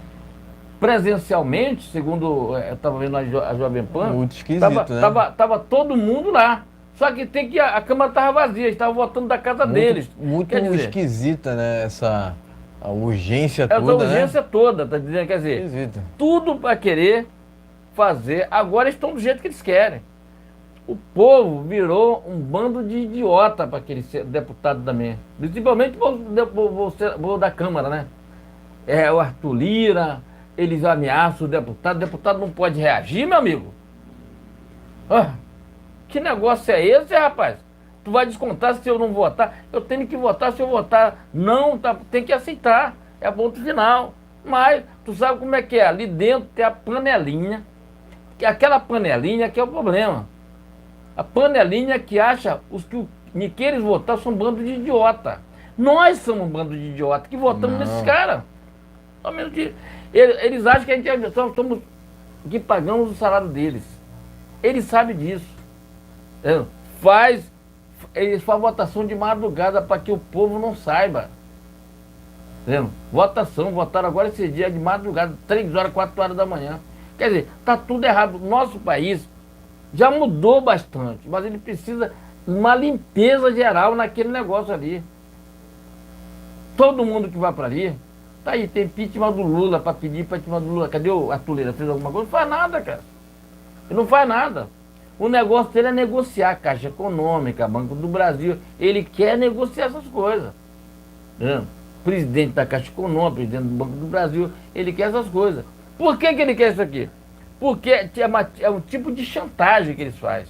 Presencialmente, segundo eu estava vendo a Jovem Pan, muito esquisito, né? Tava todo mundo lá. Só que a Câmara estava vazia, estava votando da casa deles. Muito esquisita, né, A urgência Essa toda, urgência toda, tá dizendo, quer dizer, Esquisito. tudo para querer fazer, agora estão do jeito que eles querem. O povo virou um bando de idiota para aquele deputado também. Principalmente vou da Câmara, né? É, o Arthur Lira, eles ameaçam o deputado não pode reagir, meu amigo. Ah, que negócio é esse, rapaz? Tu vai descontar se eu não votar? Eu tenho que votar, se eu votar não, tá, tem que aceitar. É ponto final. Mas tu sabe como é que é? Ali dentro tem a panelinha, que é aquela panelinha que é o problema. A panelinha que acha que eles votar são um bando de idiota. Nós somos um bando de idiota que votamos Não. nesses caras. Eles acham que a gente estamos que pagamos o salário deles. Eles sabem disso. Eles fazem votação de madrugada para que o povo não saiba. Entendeu? Votaram agora esse dia de madrugada, 3 horas, 4 horas da manhã. Quer dizer, está tudo errado. Nosso país já mudou bastante, mas ele precisa de uma limpeza geral naquele negócio ali. Todo mundo que vai para ali, tá aí, tem impeachment do Lula para pedir impeachment do Lula. Cadê o Arthur Lira? Fez alguma coisa? Não faz nada, cara. Ele não faz nada. O negócio dele é negociar, Caixa Econômica, Banco do Brasil. Ele quer negociar essas coisas. Entendeu? Presidente da Caixa Econômica, presidente do Banco do Brasil, ele quer essas coisas. Por que ele quer isso aqui? Porque é um tipo de chantagem que eles fazem.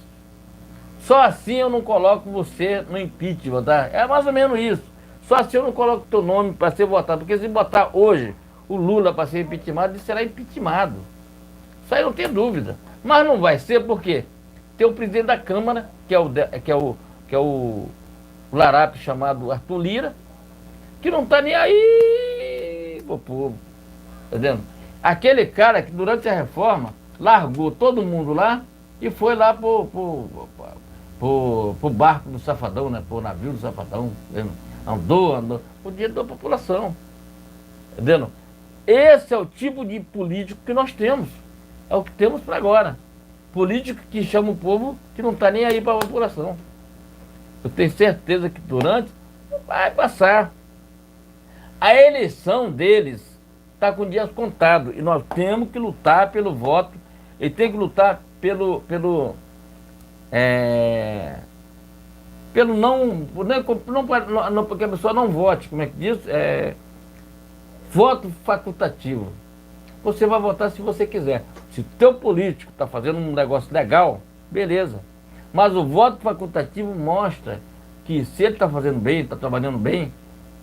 Só assim eu não coloco você no impeachment, tá? É mais ou menos isso. Só assim eu não coloco teu nome para ser votado. Porque se botar hoje o Lula para ser impeachmentado, ele será impeachmentado. Isso aí não tem dúvida. Mas não vai ser porque tem o presidente da Câmara, que é o larápio chamado Arthur Lira, que não está nem aí pro povo. Tá vendo? Aquele cara que durante a reforma largou todo mundo lá e foi lá pro barco do Safadão, né? Pro navio do Safadão. Tá vendo? Andou o dinheiro da população. Tá vendo? Esse é o tipo de político que nós temos. É o que temos para agora. Político que chama o povo que não está nem aí para a população. Eu tenho certeza que durante vai passar. A eleição deles está com dias contados. E nós temos que lutar pelo voto. E tem que lutar pelo não porque a pessoa não vote, como é que diz? Voto facultativo. Você vai votar se você quiser. Se o teu político está fazendo um negócio legal, beleza. Mas o voto facultativo mostra que se ele está fazendo bem, está trabalhando bem,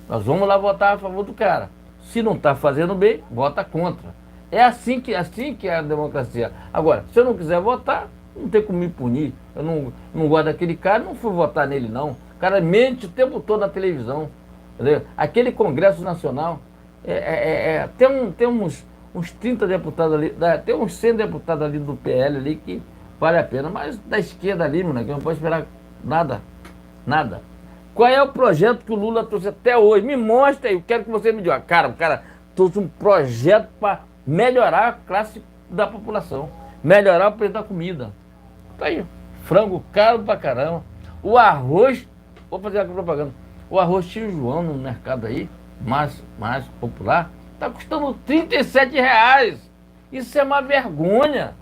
nós vamos lá votar a favor do cara. Se não está fazendo bem, vota contra. É assim que é a democracia. Agora, se eu não quiser votar, não tem como me punir. Eu não gosto daquele cara, não fui votar nele não. O cara mente o tempo todo na televisão. Entendeu? Aquele Congresso Nacional, tem uns 30 deputados ali, tem uns 100 deputados ali do PL ali que vale a pena, mas da esquerda ali, mano, que não pode esperar nada, nada. Qual é o projeto que o Lula trouxe até hoje? Me mostra aí, eu quero que você me diga. Cara, o cara trouxe um projeto para melhorar a classe da população, melhorar o preço da comida. Tá aí, frango caro pra caramba. O arroz, vou fazer aqui propaganda, o arroz Tio João no mercado aí, mais popular, está custando R$ 37. Isso é uma vergonha.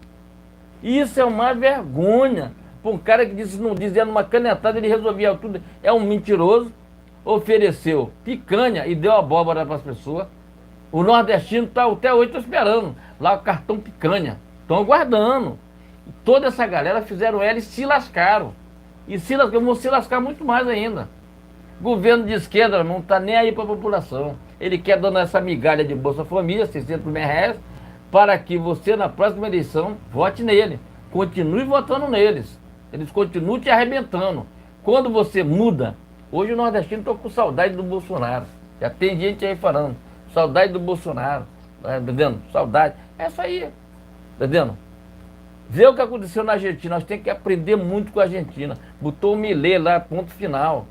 Isso é uma vergonha. Para um cara que disse não dizia numa canetada, ele resolvia tudo. É um mentiroso. Ofereceu picanha e deu abóbora para as pessoas. O nordestino tá, até hoje está esperando. Lá o cartão picanha. Estão aguardando. Toda essa galera fizeram ela e se lascaram. E vão se lascar muito mais ainda. Governo de esquerda não está nem aí para a população. Ele quer dando essa migalha de Bolsa Família, R$ 600 mil, para que você na próxima eleição vote nele. Continue votando neles. Eles continuam te arrebentando. Quando você muda, hoje o nordestino está com saudade do Bolsonaro. Já tem gente aí falando, saudade do Bolsonaro. Tá entendendo? Saudade. É isso aí. Tá entendendo? Vê o que aconteceu na Argentina. Nós temos que aprender muito com a Argentina. Botou o Milei lá, ponto final.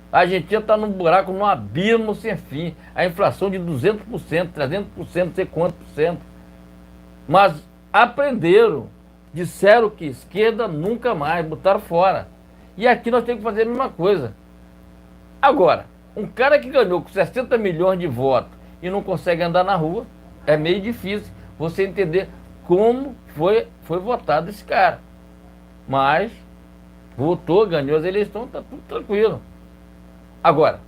A Argentina está num buraco, num abismo sem fim. A inflação de 200%, 300%, não sei quanto por cento. Mas aprenderam. Disseram que esquerda nunca mais, botaram fora. E aqui nós temos que fazer a mesma coisa. Agora, Um cara que ganhou com 60 milhões de votos e não consegue andar na rua, é meio difícil você entender como foi votado esse cara. Mas votou, ganhou as eleições, está tudo tranquilo. Agora,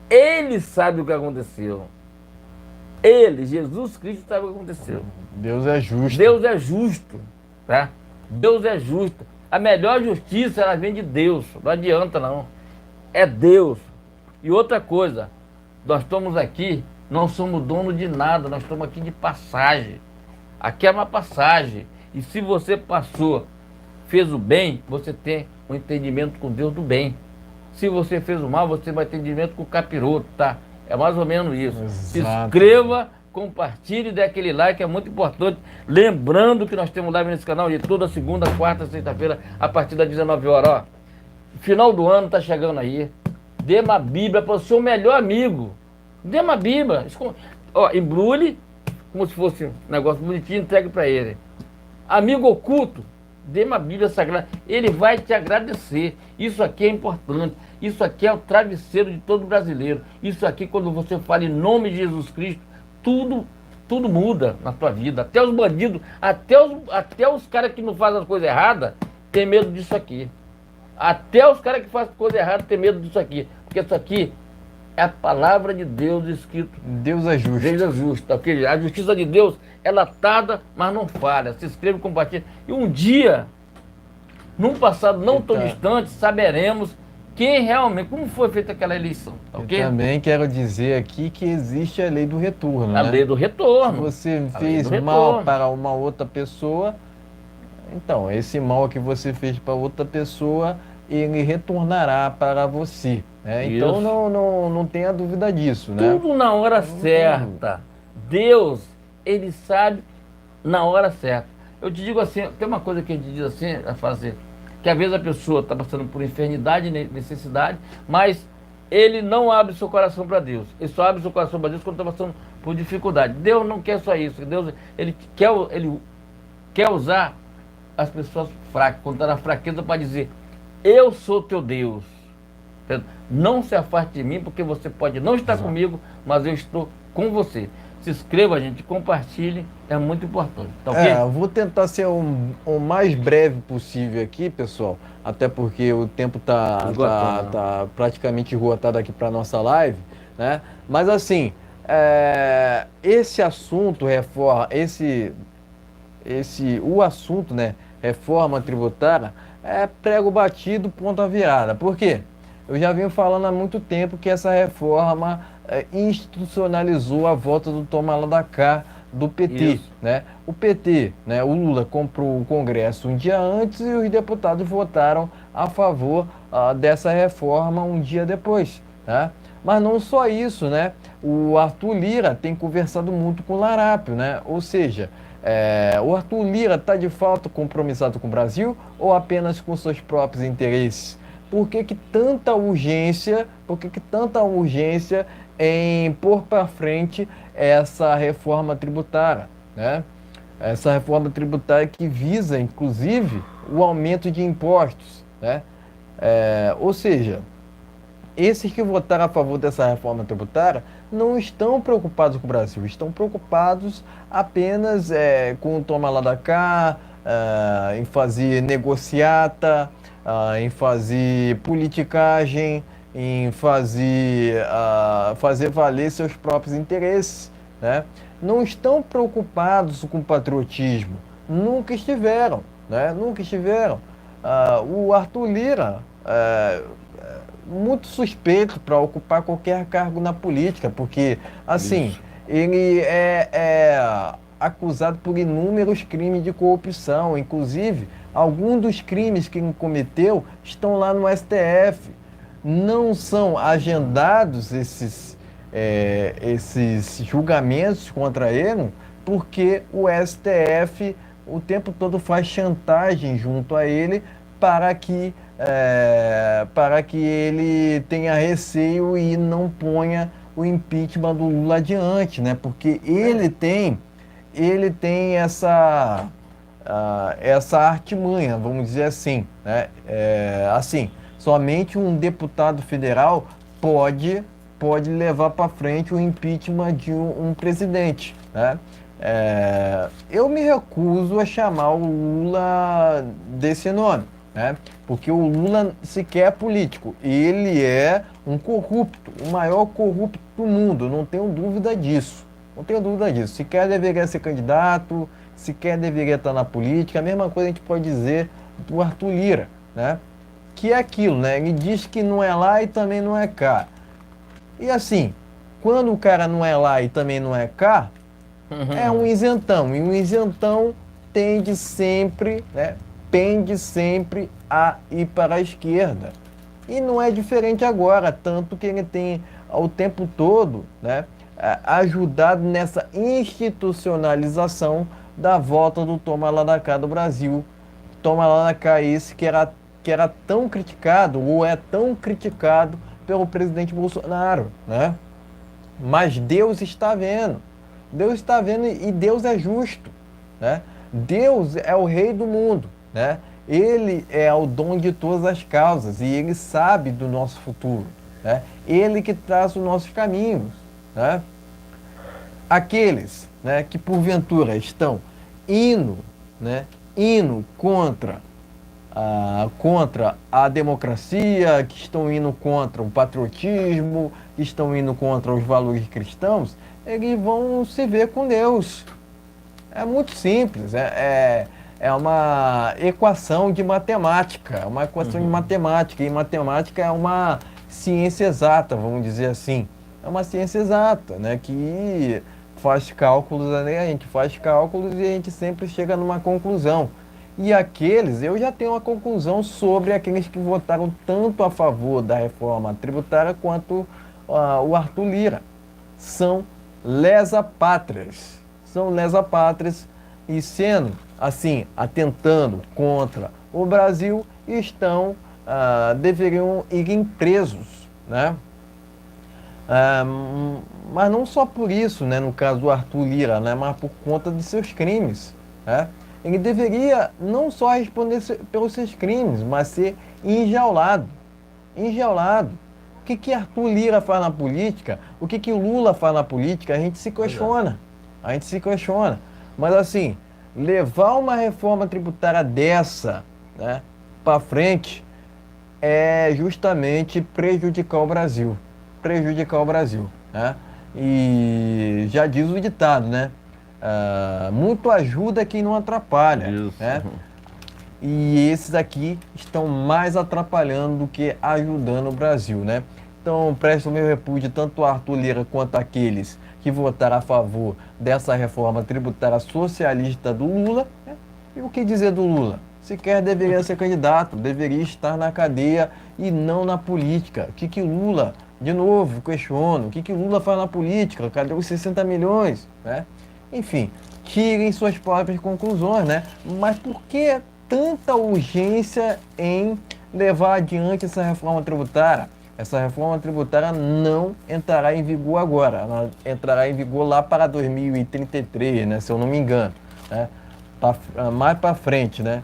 ele sabe o que aconteceu. Ele, Jesus Cristo, sabe o que aconteceu. Deus é justo. Deus é justo, tá? Deus é justo. A melhor justiça, ela vem de Deus. Não adianta, não. É Deus. E outra coisa, nós estamos aqui, não somos donos de nada, nós estamos aqui de passagem. Aqui é uma passagem. E se você passou, fez o bem, você tem um entendimento com Deus do bem. Se você fez o mal, você vai ter entendimento com o capiroto, tá? É mais ou menos isso. Exato. Se inscreva, compartilhe, dê aquele like, é muito importante. Lembrando que nós temos live nesse canal de toda segunda, quarta, sexta-feira, a partir das 19 horas. Ó, final do ano tá chegando aí. Dê uma Bíblia para o seu melhor amigo. Dê uma Bíblia. Ó, embrulhe, como se fosse um negócio bonitinho, entregue para ele. Amigo oculto, dê uma Bíblia Sagrada. Ele vai te agradecer. Isso aqui é importante. Isso aqui é o travesseiro de todo brasileiro. Isso aqui, quando você fala em nome de Jesus Cristo, tudo muda na tua vida. Até os bandidos, até os caras que não fazem as coisas erradas, tem medo disso aqui. Até os caras que fazem coisa errada têm medo disso aqui. Porque isso aqui é a palavra de Deus escrito. Deus é justo. Deus é justo. Okay? A justiça de Deus é latada, mas não falha. Se inscreve, compartilha. E um dia, num passado não tão distante, saberemos quem realmente, como foi feita aquela eleição. Okay? Eu também quero dizer aqui que existe a lei do retorno. A né? lei do retorno. Se você fez mal para uma outra pessoa, então, esse mal que você fez para outra pessoa, ele retornará para você. Né? Então, não tenha dúvida disso. Né? Tudo na hora certa. Deus, Ele sabe na hora certa. Eu te digo assim, tem uma coisa que a gente diz assim, a fazer, que às vezes a pessoa está passando por enfermidade, necessidade, mas ele não abre seu coração para Deus. Ele só abre seu coração para Deus quando está passando por dificuldade. Deus não quer só isso. Deus, ele quer usar as pessoas fracas, quando está na fraqueza, para dizer: eu sou teu Deus. Não se afaste de mim, porque você pode não estar comigo, mas eu estou com você. Se inscreva, gente, compartilhe, é muito importante. Tá ok? Eu vou tentar ser o mais breve possível aqui, pessoal, até porque o tempo tá praticamente esgotado aqui para nossa live, né? Mas assim, esse assunto o assunto, né, reforma tributária, é prego batido, ponta virada. Por quê? Eu já venho falando há muito tempo que essa reforma institucionalizou a volta do toma lá da cá do PT. Né? O PT, né, o Lula comprou o Congresso um dia antes e os deputados votaram a favor dessa reforma um dia depois. Né? Mas não só isso, né? O Arthur Lira tem conversado muito com o Larápio, né? Ou seja, o Arthur Lira está de fato compromissado com o Brasil ou apenas com seus próprios interesses? Por que tanta urgência em pôr para frente essa reforma tributária, né? Essa reforma tributária que visa, inclusive, o aumento de impostos, né? Ou seja, esses que votaram a favor dessa reforma tributária não estão preocupados com o Brasil, estão preocupados apenas com o toma lá da cá, em fazer negociata, em fazer politicagem, em fazer valer seus próprios interesses. Né? Não estão preocupados com o patriotismo, nunca estiveram. Né? Nunca estiveram. O Arthur Lira muito suspeito para ocupar qualquer cargo na política, porque, assim, ele é acusado por inúmeros crimes de corrupção, inclusive, alguns dos crimes que ele cometeu estão lá no STF. Não são agendados esses julgamentos contra ele, porque o STF o tempo todo faz chantagem junto a ele para que ele tenha receio e não ponha o impeachment do Lula adiante, né? Porque ele tem essa artimanha, vamos dizer assim, né? Assim, somente um deputado federal pode levar para frente o impeachment de um presidente, né? Eu me recuso a chamar o Lula desse nome, né? Porque o Lula sequer é político. Ele é um corrupto, o maior corrupto do mundo, não tenho dúvida disso. Não tenho dúvida disso. Sequer deveria ser candidato, sequer deveria estar na política. A mesma coisa a gente pode dizer do Arthur Lira, né? Que é aquilo, né? Ele diz que não é lá e também não é cá. E assim, quando o cara não é lá e também não é cá, é um isentão. E um isentão tende sempre, né? Pende sempre a ir para a esquerda. E não é diferente agora, tanto que ele tem o tempo todo, né, ajudado nessa institucionalização da volta do Toma lá da cá do Brasil. Toma lá da cá esse que era tão criticado, ou é tão criticado pelo presidente Bolsonaro, né? Mas Deus está vendo e Deus é justo, né? Deus é o rei do mundo, né? Ele é o dono de todas as causas e ele sabe do nosso futuro, né? Ele que traça os nossos caminhos, né? Aqueles, né, que porventura estão indo contra a democracia, que estão indo contra o patriotismo, que estão indo contra os valores cristãos, eles vão se ver com Deus. É muito simples, é uma equação de matemática, e matemática é uma ciência exata, vamos dizer assim. É uma ciência exata, né, que faz cálculos, né, a gente faz cálculos e a gente sempre chega numa conclusão. E eu já tenho uma conclusão sobre aqueles que votaram tanto a favor da reforma tributária quanto o Arthur Lira. São lesa-pátrias. São lesa-pátrias e sendo, assim, atentando contra o Brasil, deveriam ir presos, né? Mas não só por isso, né, no caso do Arthur Lira, né, mas por conta de seus crimes, né? Ele deveria não só responder pelos seus crimes, mas ser enjaulado. Enjaulado. O que Arthur Lira faz na política? O que Lula faz na política? A gente se questiona. A gente se questiona. Mas assim, levar uma reforma tributária dessa, né, para frente é justamente prejudicar o Brasil. Prejudicar o Brasil, né? E já diz o ditado, né? Muito ajuda quem não atrapalha. Isso. Né? E esses aqui estão mais atrapalhando do que ajudando o Brasil, né? Então, presto o meu repúdio tanto ao Arthur Lira quanto àqueles que votaram a favor dessa reforma tributária socialista do Lula, né? E o que dizer do Lula? Sequer deveria ser candidato, deveria estar na cadeia e não na política. O que Lula, de novo, questiono, o que Lula faz na política? Cadê os 60 milhões? Né? Enfim, tirem suas próprias conclusões, né? Mas por que tanta urgência em levar adiante essa reforma tributária? Essa reforma tributária não entrará em vigor agora, ela entrará em vigor lá para 2033, né? Se eu não me engano, né? Mais para frente, né?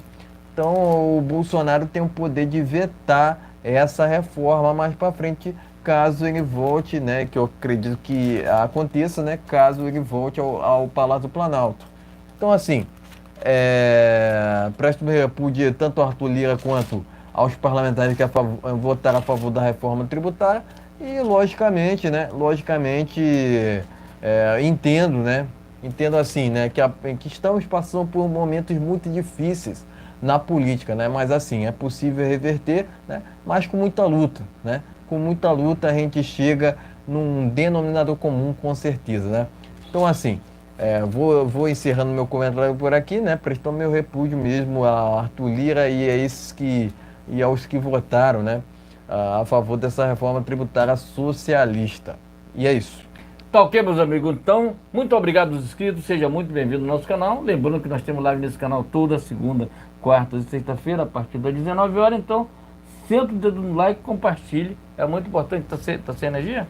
Então o Bolsonaro tem o poder de vetar essa reforma mais para frente, caso ele volte, né, que eu acredito que aconteça, né, caso ele volte ao Palácio do Planalto. Então, assim, presto meu repúdio tanto ao Arthur Lira quanto aos parlamentares que votaram a favor da reforma tributária e, logicamente, entendo, né, assim, né, que estamos passando por momentos muito difíceis na política, né, mas assim, é possível reverter, né, mas com muita luta, né. Com muita luta a gente chega num denominador comum, com certeza, né? Então, assim, vou encerrando meu comentário por aqui, né? Prestando meu repúdio mesmo a Arthur Lira e aos que votaram, né, a favor dessa reforma tributária socialista. E é isso. Tá ok, meus amigos? Então, muito obrigado aos inscritos, seja muito bem-vindo ao nosso canal. Lembrando que nós temos live nesse canal toda segunda, quarta e sexta-feira, a partir das 19 horas, então senta o dedo no like, compartilhe, é muito importante, tá sem energia?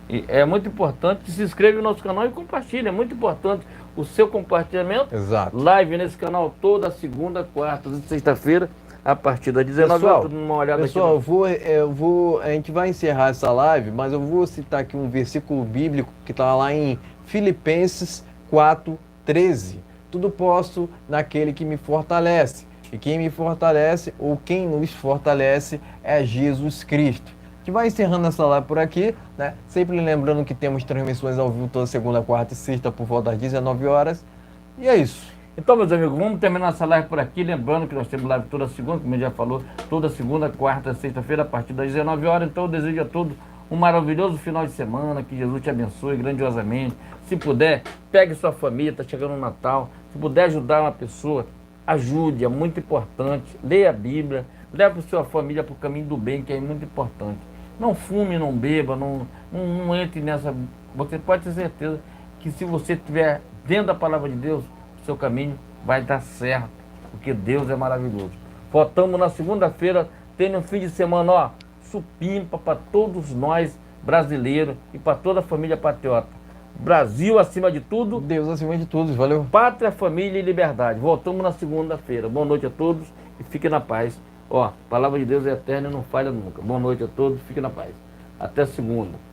E é muito importante, se inscreva no nosso canal e compartilhe, é muito importante o seu compartilhamento. Exato. Live nesse canal toda segunda, quarta e sexta-feira, a partir das 19 Pessoal, horas, uma olhada pessoal, aqui. a gente vai encerrar essa live, mas eu vou citar aqui um versículo bíblico que está lá em Filipenses 4:13. Tudo posso naquele que me fortalece. E quem me fortalece, ou quem nos fortalece, é Jesus Cristo. A gente vai encerrando essa live por aqui, né? Sempre lembrando que temos transmissões ao vivo toda segunda, quarta e sexta por volta das 19 horas. E é isso. Então, meus amigos, vamos terminar essa live por aqui. Lembrando que nós temos live toda segunda, como a gente já falou, toda segunda, quarta, sexta-feira, a partir das 19 horas. Então, eu desejo a todos um maravilhoso final de semana. Que Jesus te abençoe grandiosamente. Se puder, pegue sua família, está chegando o Natal. Se puder ajudar uma pessoa, ajude, é muito importante. Leia a Bíblia, leve a sua família para o caminho do bem, que é muito importante. Não fume, não beba, não entre nessa. Você pode ter certeza que se você estiver dentro da palavra de Deus, seu caminho vai dar certo, porque Deus é maravilhoso. Voltamos na segunda-feira, tendo um fim de semana, ó, supimpa para todos nós brasileiros e para toda a família patriota. Brasil acima de tudo. Deus acima de tudo, valeu. Pátria, família e liberdade. Voltamos na segunda-feira. Boa noite a todos e fiquem na paz. Ó, a palavra de Deus é eterna e não falha nunca. Boa noite a todos, fiquem na paz. Até segunda.